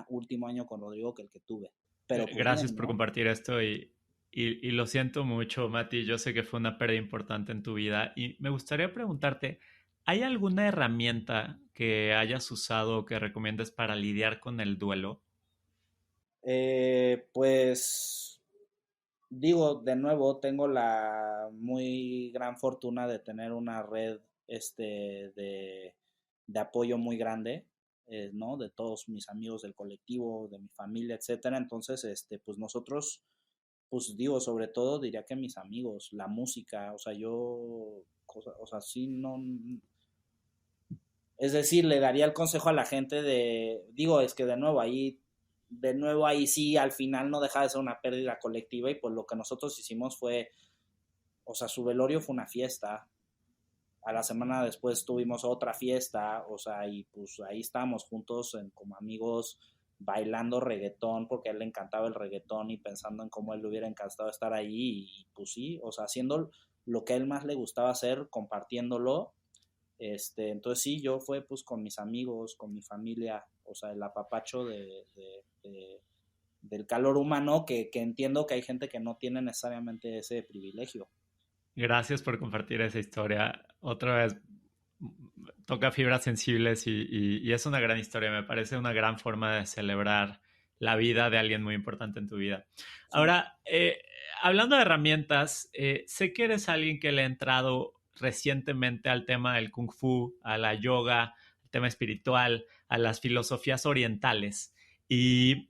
último año con Rodrigo que el que tuve. Pero pues Gracias bien, por ¿no? compartir esto y lo siento mucho, Mati. Yo sé que fue una pérdida importante en tu vida y me gustaría preguntarte, ¿hay alguna herramienta que hayas usado o que recomiendes para lidiar con el duelo? Pues digo, de nuevo, tengo la muy gran fortuna de tener una red de apoyo muy grande, ¿no? De todos mis amigos del colectivo, de mi familia, etcétera. Entonces, pues nosotros, pues digo, sobre todo diría que mis amigos, la música, o sea, o sea, sí, no, es decir, le daría el consejo a la gente digo, es que de nuevo ahí sí, al final no deja de ser una pérdida colectiva y pues lo que nosotros hicimos fue, o sea, su velorio fue una fiesta, a la semana después tuvimos otra fiesta, o sea, y pues ahí estábamos juntos como amigos bailando reggaetón porque a él le encantaba el reggaetón y pensando en cómo él le hubiera encantado estar ahí y pues sí, o sea, haciendo lo que a él más le gustaba hacer, compartiéndolo. Entonces sí, yo fue pues con mis amigos, con mi familia, o sea, el apapacho del calor humano que entiendo que hay gente que no tiene necesariamente ese privilegio. Gracias por compartir esa historia. Otra vez, toca fibras sensibles y es una gran historia. Me parece una gran forma de celebrar la vida de alguien muy importante en tu vida. Sí. Ahora, hablando de herramientas, sé que eres alguien que le ha entrado recientemente al tema del kung fu, a la yoga, al tema espiritual, a las filosofías orientales. Y,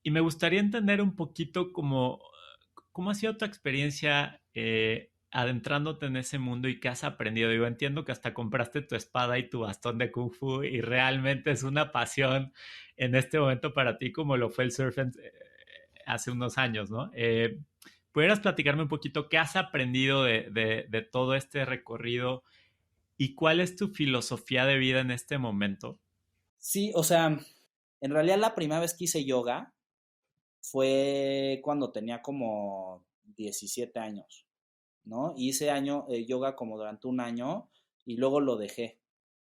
y me gustaría entender un poquito cómo ha sido tu experiencia adentrándote en ese mundo y qué has aprendido. Digo, entiendo que hasta compraste tu espada y tu bastón de Kung Fu y realmente es una pasión en este momento para ti como lo fue el surf hace unos años, ¿no? ¿Pudieras platicarme un poquito qué has aprendido de todo este recorrido y cuál es tu filosofía de vida en este momento? Sí, o sea, en realidad la primera vez que hice yoga fue cuando tenía como 17 años, ¿no? Hice yoga como durante un año y luego lo dejé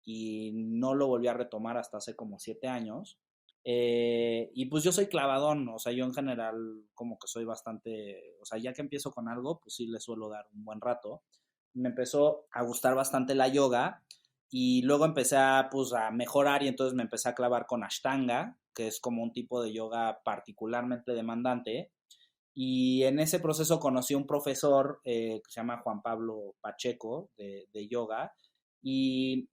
y no lo volví a retomar hasta hace como 7 años. Y pues yo soy clavadón, o sea, yo en general como que soy bastante, o sea, ya que empiezo con algo, pues sí le suelo dar un buen rato. Me empezó a gustar bastante la yoga y luego empecé pues, a mejorar y entonces me empecé a clavar con Ashtanga, que es como un tipo de yoga particularmente demandante. Y en ese proceso conocí a un profesor que se llama Juan Pablo Pacheco de yoga y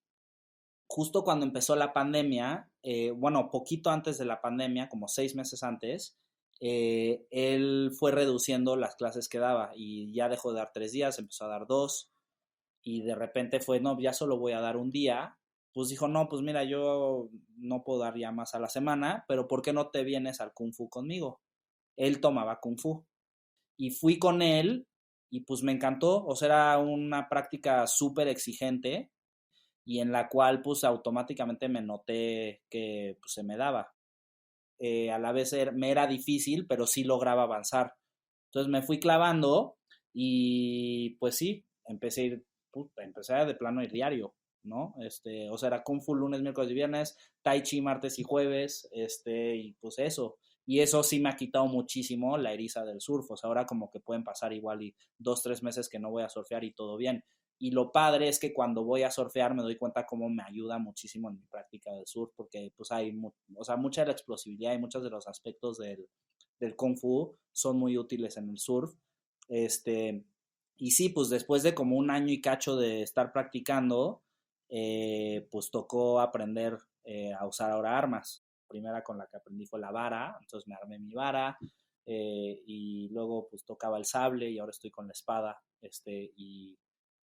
justo cuando empezó la pandemia, bueno, poquito antes de la pandemia, como 6 meses antes, él fue reduciendo las clases que daba y ya dejó de dar 3 días, empezó a dar dos y de repente fue, no, ya solo voy a dar un día. Pues dijo, no, pues mira, yo no puedo dar ya más a la semana, pero ¿por qué no te vienes al Kung Fu conmigo? Él tomaba Kung Fu y fui con él y pues me encantó, o sea, era una práctica súper exigente y en la cual pues automáticamente me noté que pues, se me daba. A la vez me era difícil, pero sí lograba avanzar. Entonces me fui clavando y pues sí, empecé de plano ir diario, ¿no? O sea, era Kung Fu lunes, miércoles y viernes, Tai Chi martes y jueves, y pues eso. Y eso sí me ha quitado muchísimo la eriza del surf. O sea, ahora como que pueden pasar igual y 2, 3 meses que no voy a surfear y todo bien. Y lo padre es que cuando voy a surfear me doy cuenta cómo me ayuda muchísimo en mi práctica del surf, porque pues o sea, mucha de la explosibilidad y muchos de los aspectos del Kung Fu son muy útiles en el surf. Este, y sí, pues después de como un año y cacho de estar practicando, pues tocó aprender a usar ahora armas. La primera con la que aprendí fue la vara, entonces me armé mi vara, y luego pues tocaba el sable y ahora estoy con la espada,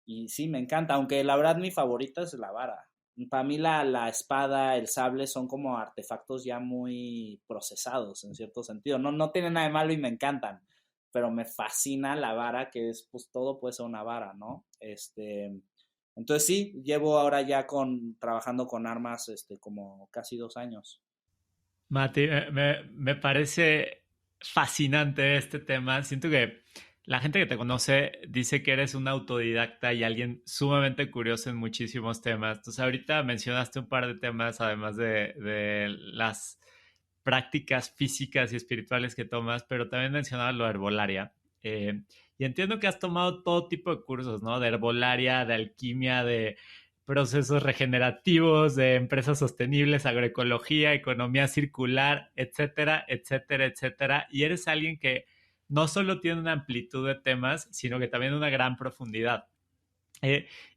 y sí, me encanta, aunque la verdad mi favorita es la vara. Para mí la espada, el sable son como artefactos ya muy procesados en cierto sentido. No, no tienen nada de malo y me encantan, pero me fascina la vara, que es, pues todo puede ser una vara, ¿no? Entonces sí, llevo ahora ya trabajando con armas, como casi 2 años. Mati, me parece fascinante este tema. Siento que la gente que te conoce dice que eres un autodidacta y alguien sumamente curioso en muchísimos temas. Entonces, ahorita mencionaste un par de temas, además de las prácticas físicas y espirituales que tomas, pero también mencionabas lo de herbolaria. Y entiendo que has tomado todo tipo de cursos, ¿no? De herbolaria, de alquimia, de procesos regenerativos, de empresas sostenibles, agroecología, economía circular, etcétera, etcétera, etcétera. Y eres alguien que no solo tiene una amplitud de temas, sino que también una gran profundidad.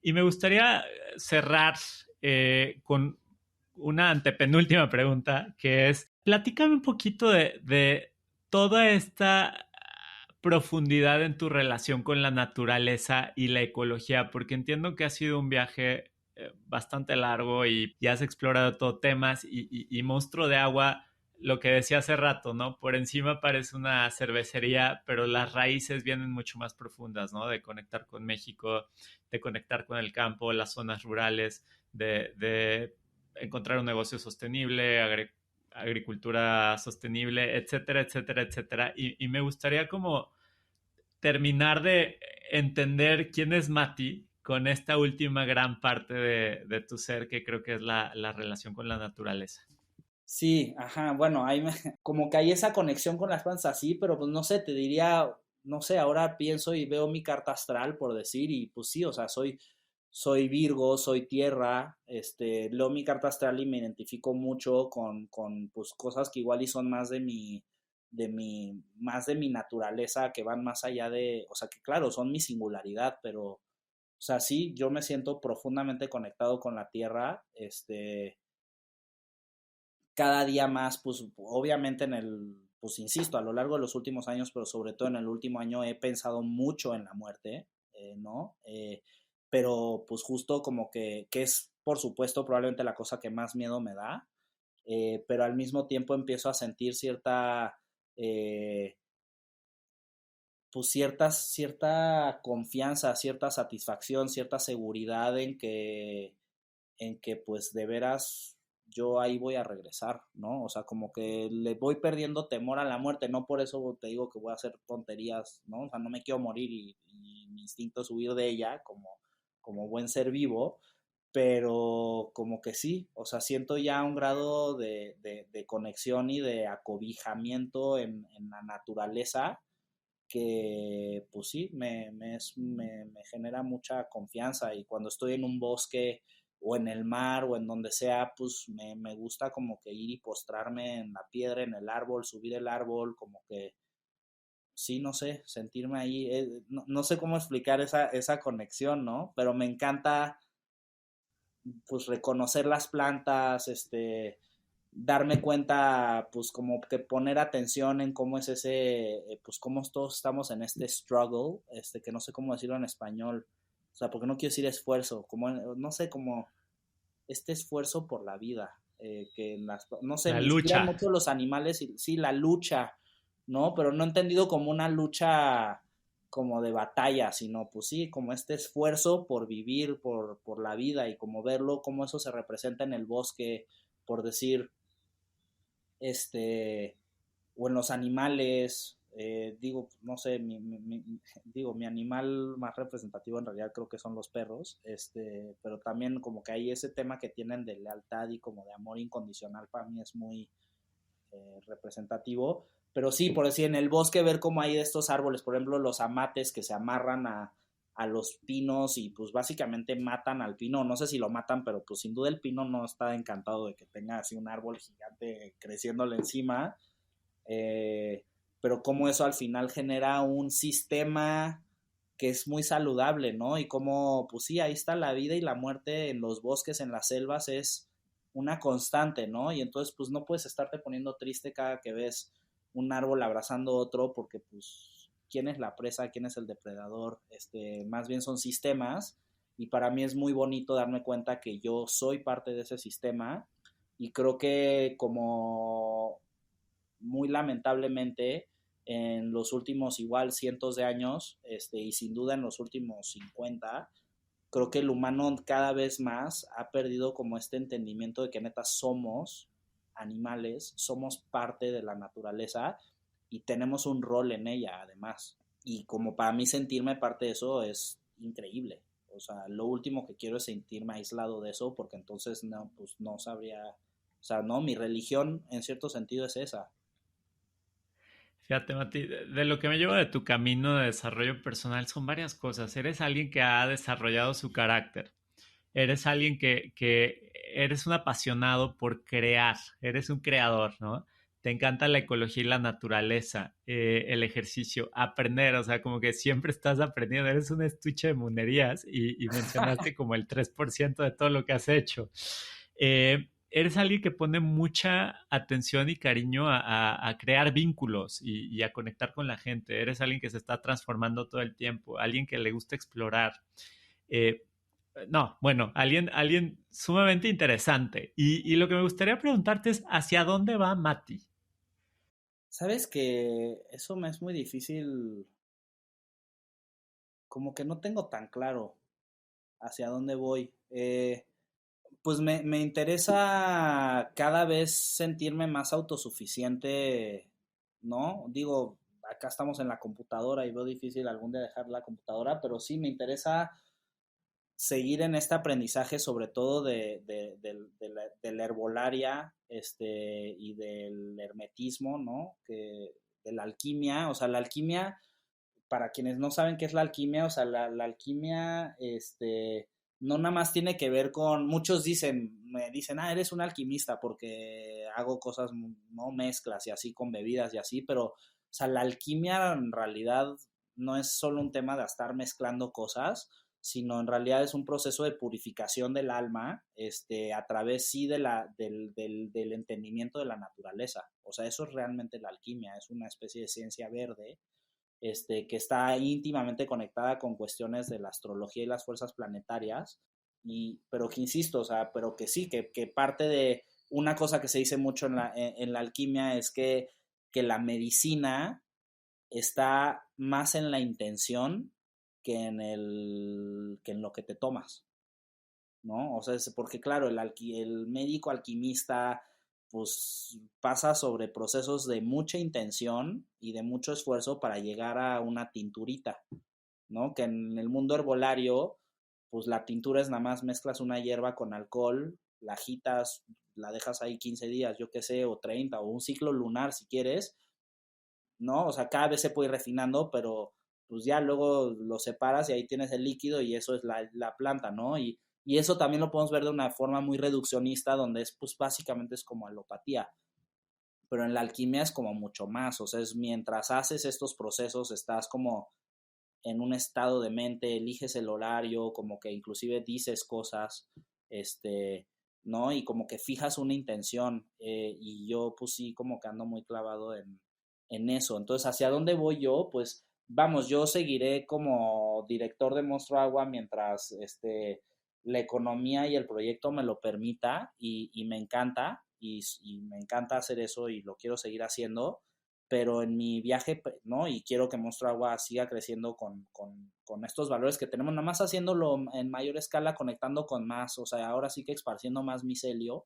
Y me gustaría cerrar con una antepenúltima pregunta, que es, platícame un poquito de toda esta profundidad en tu relación con la naturaleza y la ecología, porque entiendo que ha sido un viaje bastante largo y has explorado todo temas y Monstruo de Agua, lo que decía hace rato, ¿no? Por encima parece una cervecería, pero las raíces vienen mucho más profundas, ¿no? De conectar con México, de conectar con el campo, las zonas rurales, de encontrar un negocio sostenible, agricultura sostenible, etcétera, etcétera, etcétera. Y me gustaría como terminar de entender quién es Mati con esta última gran parte de tu ser que creo que es la relación con la naturaleza. Sí, ajá, bueno, como que hay esa conexión con las plantas así, pero pues no sé, te diría, no sé, ahora pienso y veo mi carta astral, por decir, y pues sí, o sea, soy Virgo, soy tierra, leo mi carta astral y me identifico mucho con pues cosas que igual y son más de mi naturaleza, que van más allá o sea, que claro, son mi singularidad, pero, o sea, sí, yo me siento profundamente conectado con la tierra, cada día más, pues obviamente pues insisto, a lo largo de los últimos años, pero sobre todo en el último año he pensado mucho en la muerte, ¿no? Pero pues justo como que es, por supuesto, probablemente la cosa que más miedo me da, pero al mismo tiempo empiezo a sentir eh, pues cierta confianza, cierta satisfacción, cierta seguridad en que pues de veras yo ahí voy a regresar, ¿no? O sea, como que le voy perdiendo temor a la muerte, no por eso te digo que voy a hacer tonterías, ¿no? O sea, no me quiero morir y mi instinto es huir de ella como buen ser vivo, pero como que sí, o sea, siento ya un grado de conexión y de acobijamiento en la naturaleza que pues sí, me genera mucha confianza y cuando estoy en un bosque o en el mar o en donde sea, pues me gusta como que ir y postrarme en la piedra, en el árbol, subir el árbol, como que sí, no sé, sentirme ahí, no sé cómo explicar esa conexión, ¿no? Pero me encanta pues reconocer las plantas, darme cuenta, pues como que poner atención en cómo es pues cómo todos estamos en este struggle, que no sé cómo decirlo en español, o sea, porque no quiero decir esfuerzo, como, no sé, como este esfuerzo por la vida, que no sé, La me inspiran lucha. mucho los animales, y sí, la lucha, ¿no? Pero no entendido como una lucha como de batalla, sino pues sí, como este esfuerzo por vivir, por la vida y como verlo, cómo eso se representa en el bosque, por decir, este, o en los animales, digo, no sé, digo, mi animal más representativo en realidad creo que son los perros, pero también como que hay ese tema que tienen de lealtad y como de amor incondicional para mí es muy representativo, pero sí, por decir, en el bosque ver cómo hay estos árboles, por ejemplo, los amates que se amarran a los pinos y pues básicamente matan al pino, no sé si lo matan, pero pues sin duda el pino no está encantado de que tenga así un árbol gigante creciéndole encima, eh, pero cómo eso al final genera un sistema que es muy saludable, ¿no? Y cómo, pues sí, ahí está la vida y la muerte en los bosques, en las selvas, es una constante, ¿no? Y entonces, pues no puedes estarte poniendo triste cada que ves un árbol abrazando otro, porque pues, ¿quién es la presa? ¿Quién es el depredador? Más bien son sistemas, y para mí es muy bonito darme cuenta que yo soy parte de ese sistema, y creo que como muy lamentablemente en los últimos igual cientos de años, y sin duda en los últimos 50, creo que el humano cada vez más ha perdido como este entendimiento de que neta somos animales, somos parte de la naturaleza y tenemos un rol en ella además. Y como para mí sentirme parte de eso es increíble. O sea, lo último que quiero es sentirme aislado de eso porque entonces no, pues no sabría, o sea, no, mi religión en cierto sentido es esa. Fíjate, Mati, de lo que me llevo de tu camino de desarrollo personal son varias cosas. Eres alguien que ha desarrollado su carácter. Eres alguien que eres un apasionado por crear. Eres un creador, ¿no? Te encanta la ecología y la naturaleza, el ejercicio, aprender, o sea, como que siempre estás aprendiendo. Eres un estuche de monerías y mencionaste como el 3% de todo lo que has hecho. Eres alguien que pone mucha atención y cariño a crear vínculos y a conectar con la gente. Eres alguien que se está transformando todo el tiempo, alguien que le gusta explorar. Eh, no, bueno, alguien sumamente interesante. Y lo que me gustaría preguntarte es, ¿hacia dónde va Mati? Sabes que eso me es muy difícil, como que no tengo tan claro hacia dónde voy. Pues me interesa cada vez sentirme más autosuficiente, ¿no? Digo, acá estamos en la computadora y veo difícil algún día dejar la computadora, pero sí me interesa seguir en este aprendizaje, sobre todo de la herbolaria, y del hermetismo, ¿no? De la alquimia, o sea, la alquimia, para quienes no saben qué es la alquimia, o sea, la alquimia, no nada más tiene que ver con, muchos me dicen, eres un alquimista porque hago cosas, no mezclas y así con bebidas y así, pero, o sea, la alquimia en realidad no es solo un tema de estar mezclando cosas, sino en realidad es un proceso de purificación del alma, a través sí del entendimiento de la naturaleza. O sea, eso es realmente la alquimia, es una especie de ciencia verde, que está íntimamente conectada con cuestiones de la astrología y las fuerzas planetarias, pero que insisto, o sea, pero que sí, que parte de una cosa que se dice mucho en la alquimia es que la medicina está más en la intención que en lo que te tomas, ¿no? O sea, porque claro, el médico alquimista pues pasa sobre procesos de mucha intención y de mucho esfuerzo para llegar a una tinturita, ¿no? Que en el mundo herbolario, pues la tintura es nada más mezclas una hierba con alcohol, la agitas, la dejas ahí 15 días, yo qué sé, o 30, o un ciclo lunar si quieres, ¿no? O sea, cada vez se puede ir refinando, pero pues ya luego lo separas y ahí tienes el líquido y eso es la planta, ¿no? Y eso también lo podemos ver de una forma muy reduccionista, donde es, pues básicamente es como alopatía, pero en la alquimia es como mucho más, o sea, es mientras haces estos procesos, estás como en un estado de mente, eliges el horario, como que inclusive dices cosas, ¿no? Y como que fijas una intención, y yo pues sí, como que ando muy clavado en eso. Entonces, ¿hacia dónde voy yo? Pues vamos, yo seguiré como director de Monstruo Agua mientras la economía y el proyecto me lo permita y me encanta y me encanta hacer eso y lo quiero seguir haciendo, pero en mi viaje, ¿no? Y quiero que Monstruo Agua siga creciendo con estos valores que tenemos, nada más haciéndolo en mayor escala, conectando con más, o sea, ahora sí que esparciendo más micelio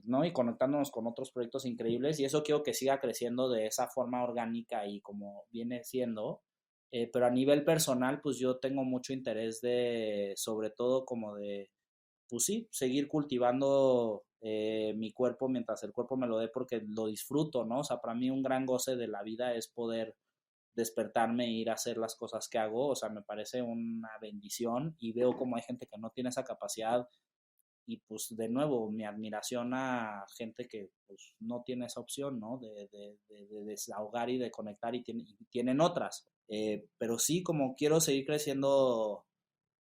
¿no? Y conectándonos con otros proyectos increíbles y eso quiero que siga creciendo de esa forma orgánica y como viene siendo, pero a nivel personal pues yo tengo mucho interés de, sobre todo como de, pues sí, seguir cultivando mi cuerpo mientras el cuerpo me lo dé porque lo disfruto, ¿no? O sea, para mí un gran goce de la vida es poder despertarme e ir a hacer las cosas que hago, o sea, me parece una bendición y veo como hay gente que no tiene esa capacidad y pues de nuevo mi admiración a gente que pues no tiene esa opción, ¿no? De desahogar y de conectar y tienen otras. Pero sí, como quiero seguir creciendo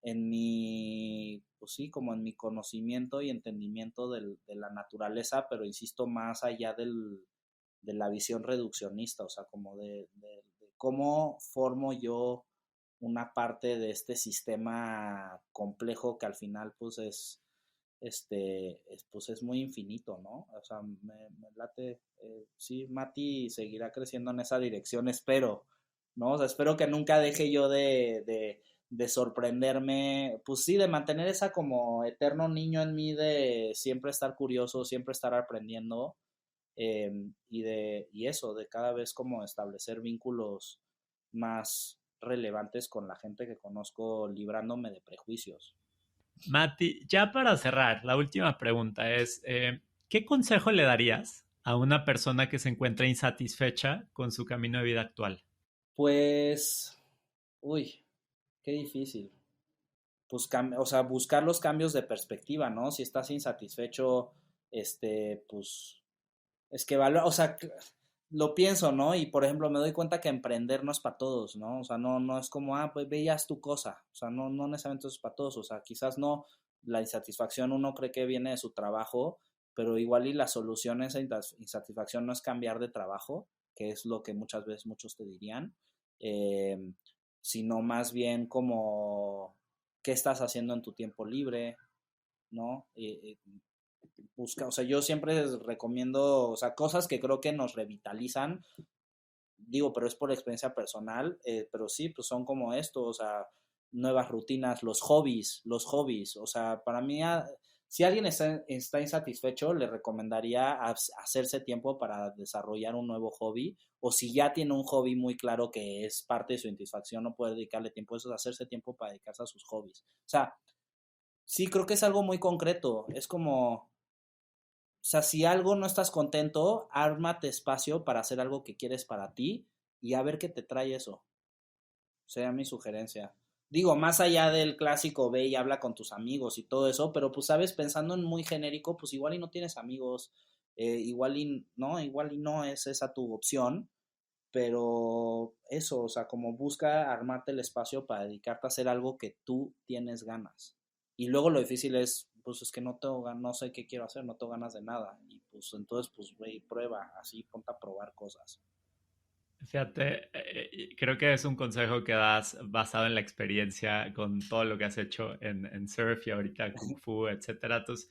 en mi, pues sí, como en mi conocimiento y entendimiento de la naturaleza, pero insisto, más allá de la visión reduccionista, o sea, como de cómo formo yo una parte de este sistema complejo que al final pues pues es muy infinito, ¿no? O sea, me late, sí, Mati seguirá creciendo en esa dirección, espero, ¿no? O sea, espero que nunca deje yo de sorprenderme, pues sí, de mantener esa como eterno niño en mí de siempre estar curioso, siempre estar aprendiendo, y eso, de cada vez como establecer vínculos más relevantes con la gente que conozco, librándome de prejuicios. Mati, ya para cerrar, la última pregunta es, ¿qué consejo le darías a una persona que se encuentra insatisfecha con su camino de vida actual? Pues, uy, qué difícil. Pues, o sea, buscar los cambios de perspectiva, ¿no? Si estás insatisfecho, pues, es que valora, o sea, lo pienso, ¿no? Y por ejemplo, me doy cuenta que emprender no es para todos, ¿no? O sea, no es como, pues veías tu cosa. O sea, no necesariamente es para todos. O sea, quizás no, la insatisfacción uno cree que viene de su trabajo, pero igual y la solución a esa insatisfacción no es cambiar de trabajo, que es lo que muchas veces muchos te dirían, eh, sino más bien como qué estás haciendo en tu tiempo libre, ¿no? Busca, o sea, yo siempre recomiendo, o sea, cosas que creo que nos revitalizan, digo, pero es por experiencia personal, pero sí, pues son como esto, o sea, nuevas rutinas, los hobbies, o sea, para mí, si alguien está insatisfecho, le recomendaría hacerse tiempo para desarrollar un nuevo hobby, o si ya tiene un hobby muy claro que es parte de su satisfacción, no puede dedicarle tiempo, eso es hacerse tiempo para dedicarse a sus hobbies. O sea, sí, creo que es algo muy concreto, es como o sea, si algo no estás contento, ármate espacio para hacer algo que quieres para ti y a ver qué te trae eso. Sería mi sugerencia. Digo, más allá del clásico ve y habla con tus amigos y todo eso, pero pues sabes, pensando en muy genérico, pues igual y no tienes amigos, igual y no es esa tu opción, pero eso, o sea, como busca armarte el espacio para dedicarte a hacer algo que tú tienes ganas. Y luego lo difícil es, pues es que no tengo no sé qué quiero hacer, no tengo ganas de nada. Y pues entonces, pues ve y prueba, así ponte a probar cosas. Fíjate, creo que es un consejo que das basado en la experiencia con todo lo que has hecho en surf y ahorita Kung Fu, etcétera. Entonces,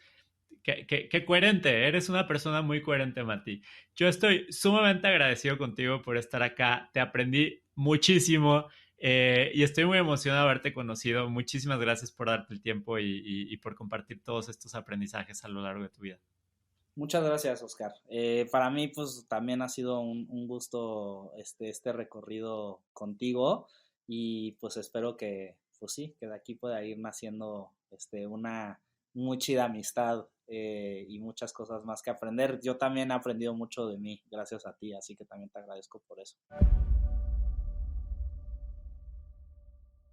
qué coherente, eres una persona muy coherente, Mati. Yo estoy sumamente agradecido contigo por estar acá, te aprendí muchísimo y estoy muy emocionado de haberte conocido. Muchísimas gracias por darte el tiempo y por compartir todos estos aprendizajes a lo largo de tu vida. Muchas gracias, Oscar. Para mí, pues también ha sido un gusto este recorrido contigo y pues espero que, pues sí, que de aquí pueda ir naciendo una muy chida amistad y muchas cosas más que aprender. Yo también he aprendido mucho de mí, gracias a ti, así que también te agradezco por eso.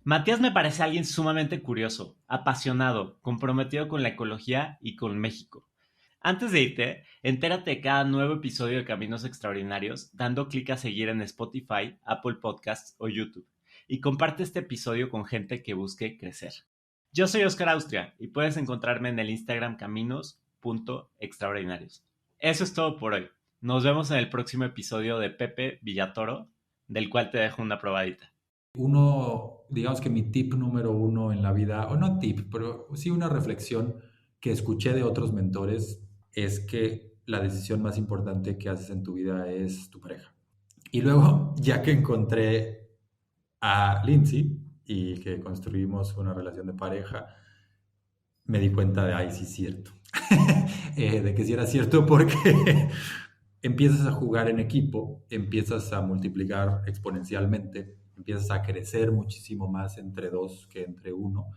Matías me parece alguien sumamente curioso, apasionado, comprometido con la ecología y con México. Antes de irte, entérate de cada nuevo episodio de Caminos Extraordinarios dando clic a seguir en Spotify, Apple Podcasts o YouTube. Y comparte este episodio con gente que busque crecer. Yo soy Oscar Austria y puedes encontrarme en el Instagram caminos.extraordinarios. Eso es todo por hoy. Nos vemos en el próximo episodio de Pepe Villatoro, del cual te dejo una probadita. Uno, digamos que mi tip número uno en la vida, o no tip, pero sí una reflexión que escuché de otros mentores es que la decisión más importante que haces en tu vida es tu pareja. Y luego, ya que encontré a Lindsay y que construimos una relación de pareja, me di cuenta de, ay, sí es cierto, de que sí era cierto porque empiezas a jugar en equipo, empiezas a multiplicar exponencialmente, empiezas a crecer muchísimo más entre dos que entre uno.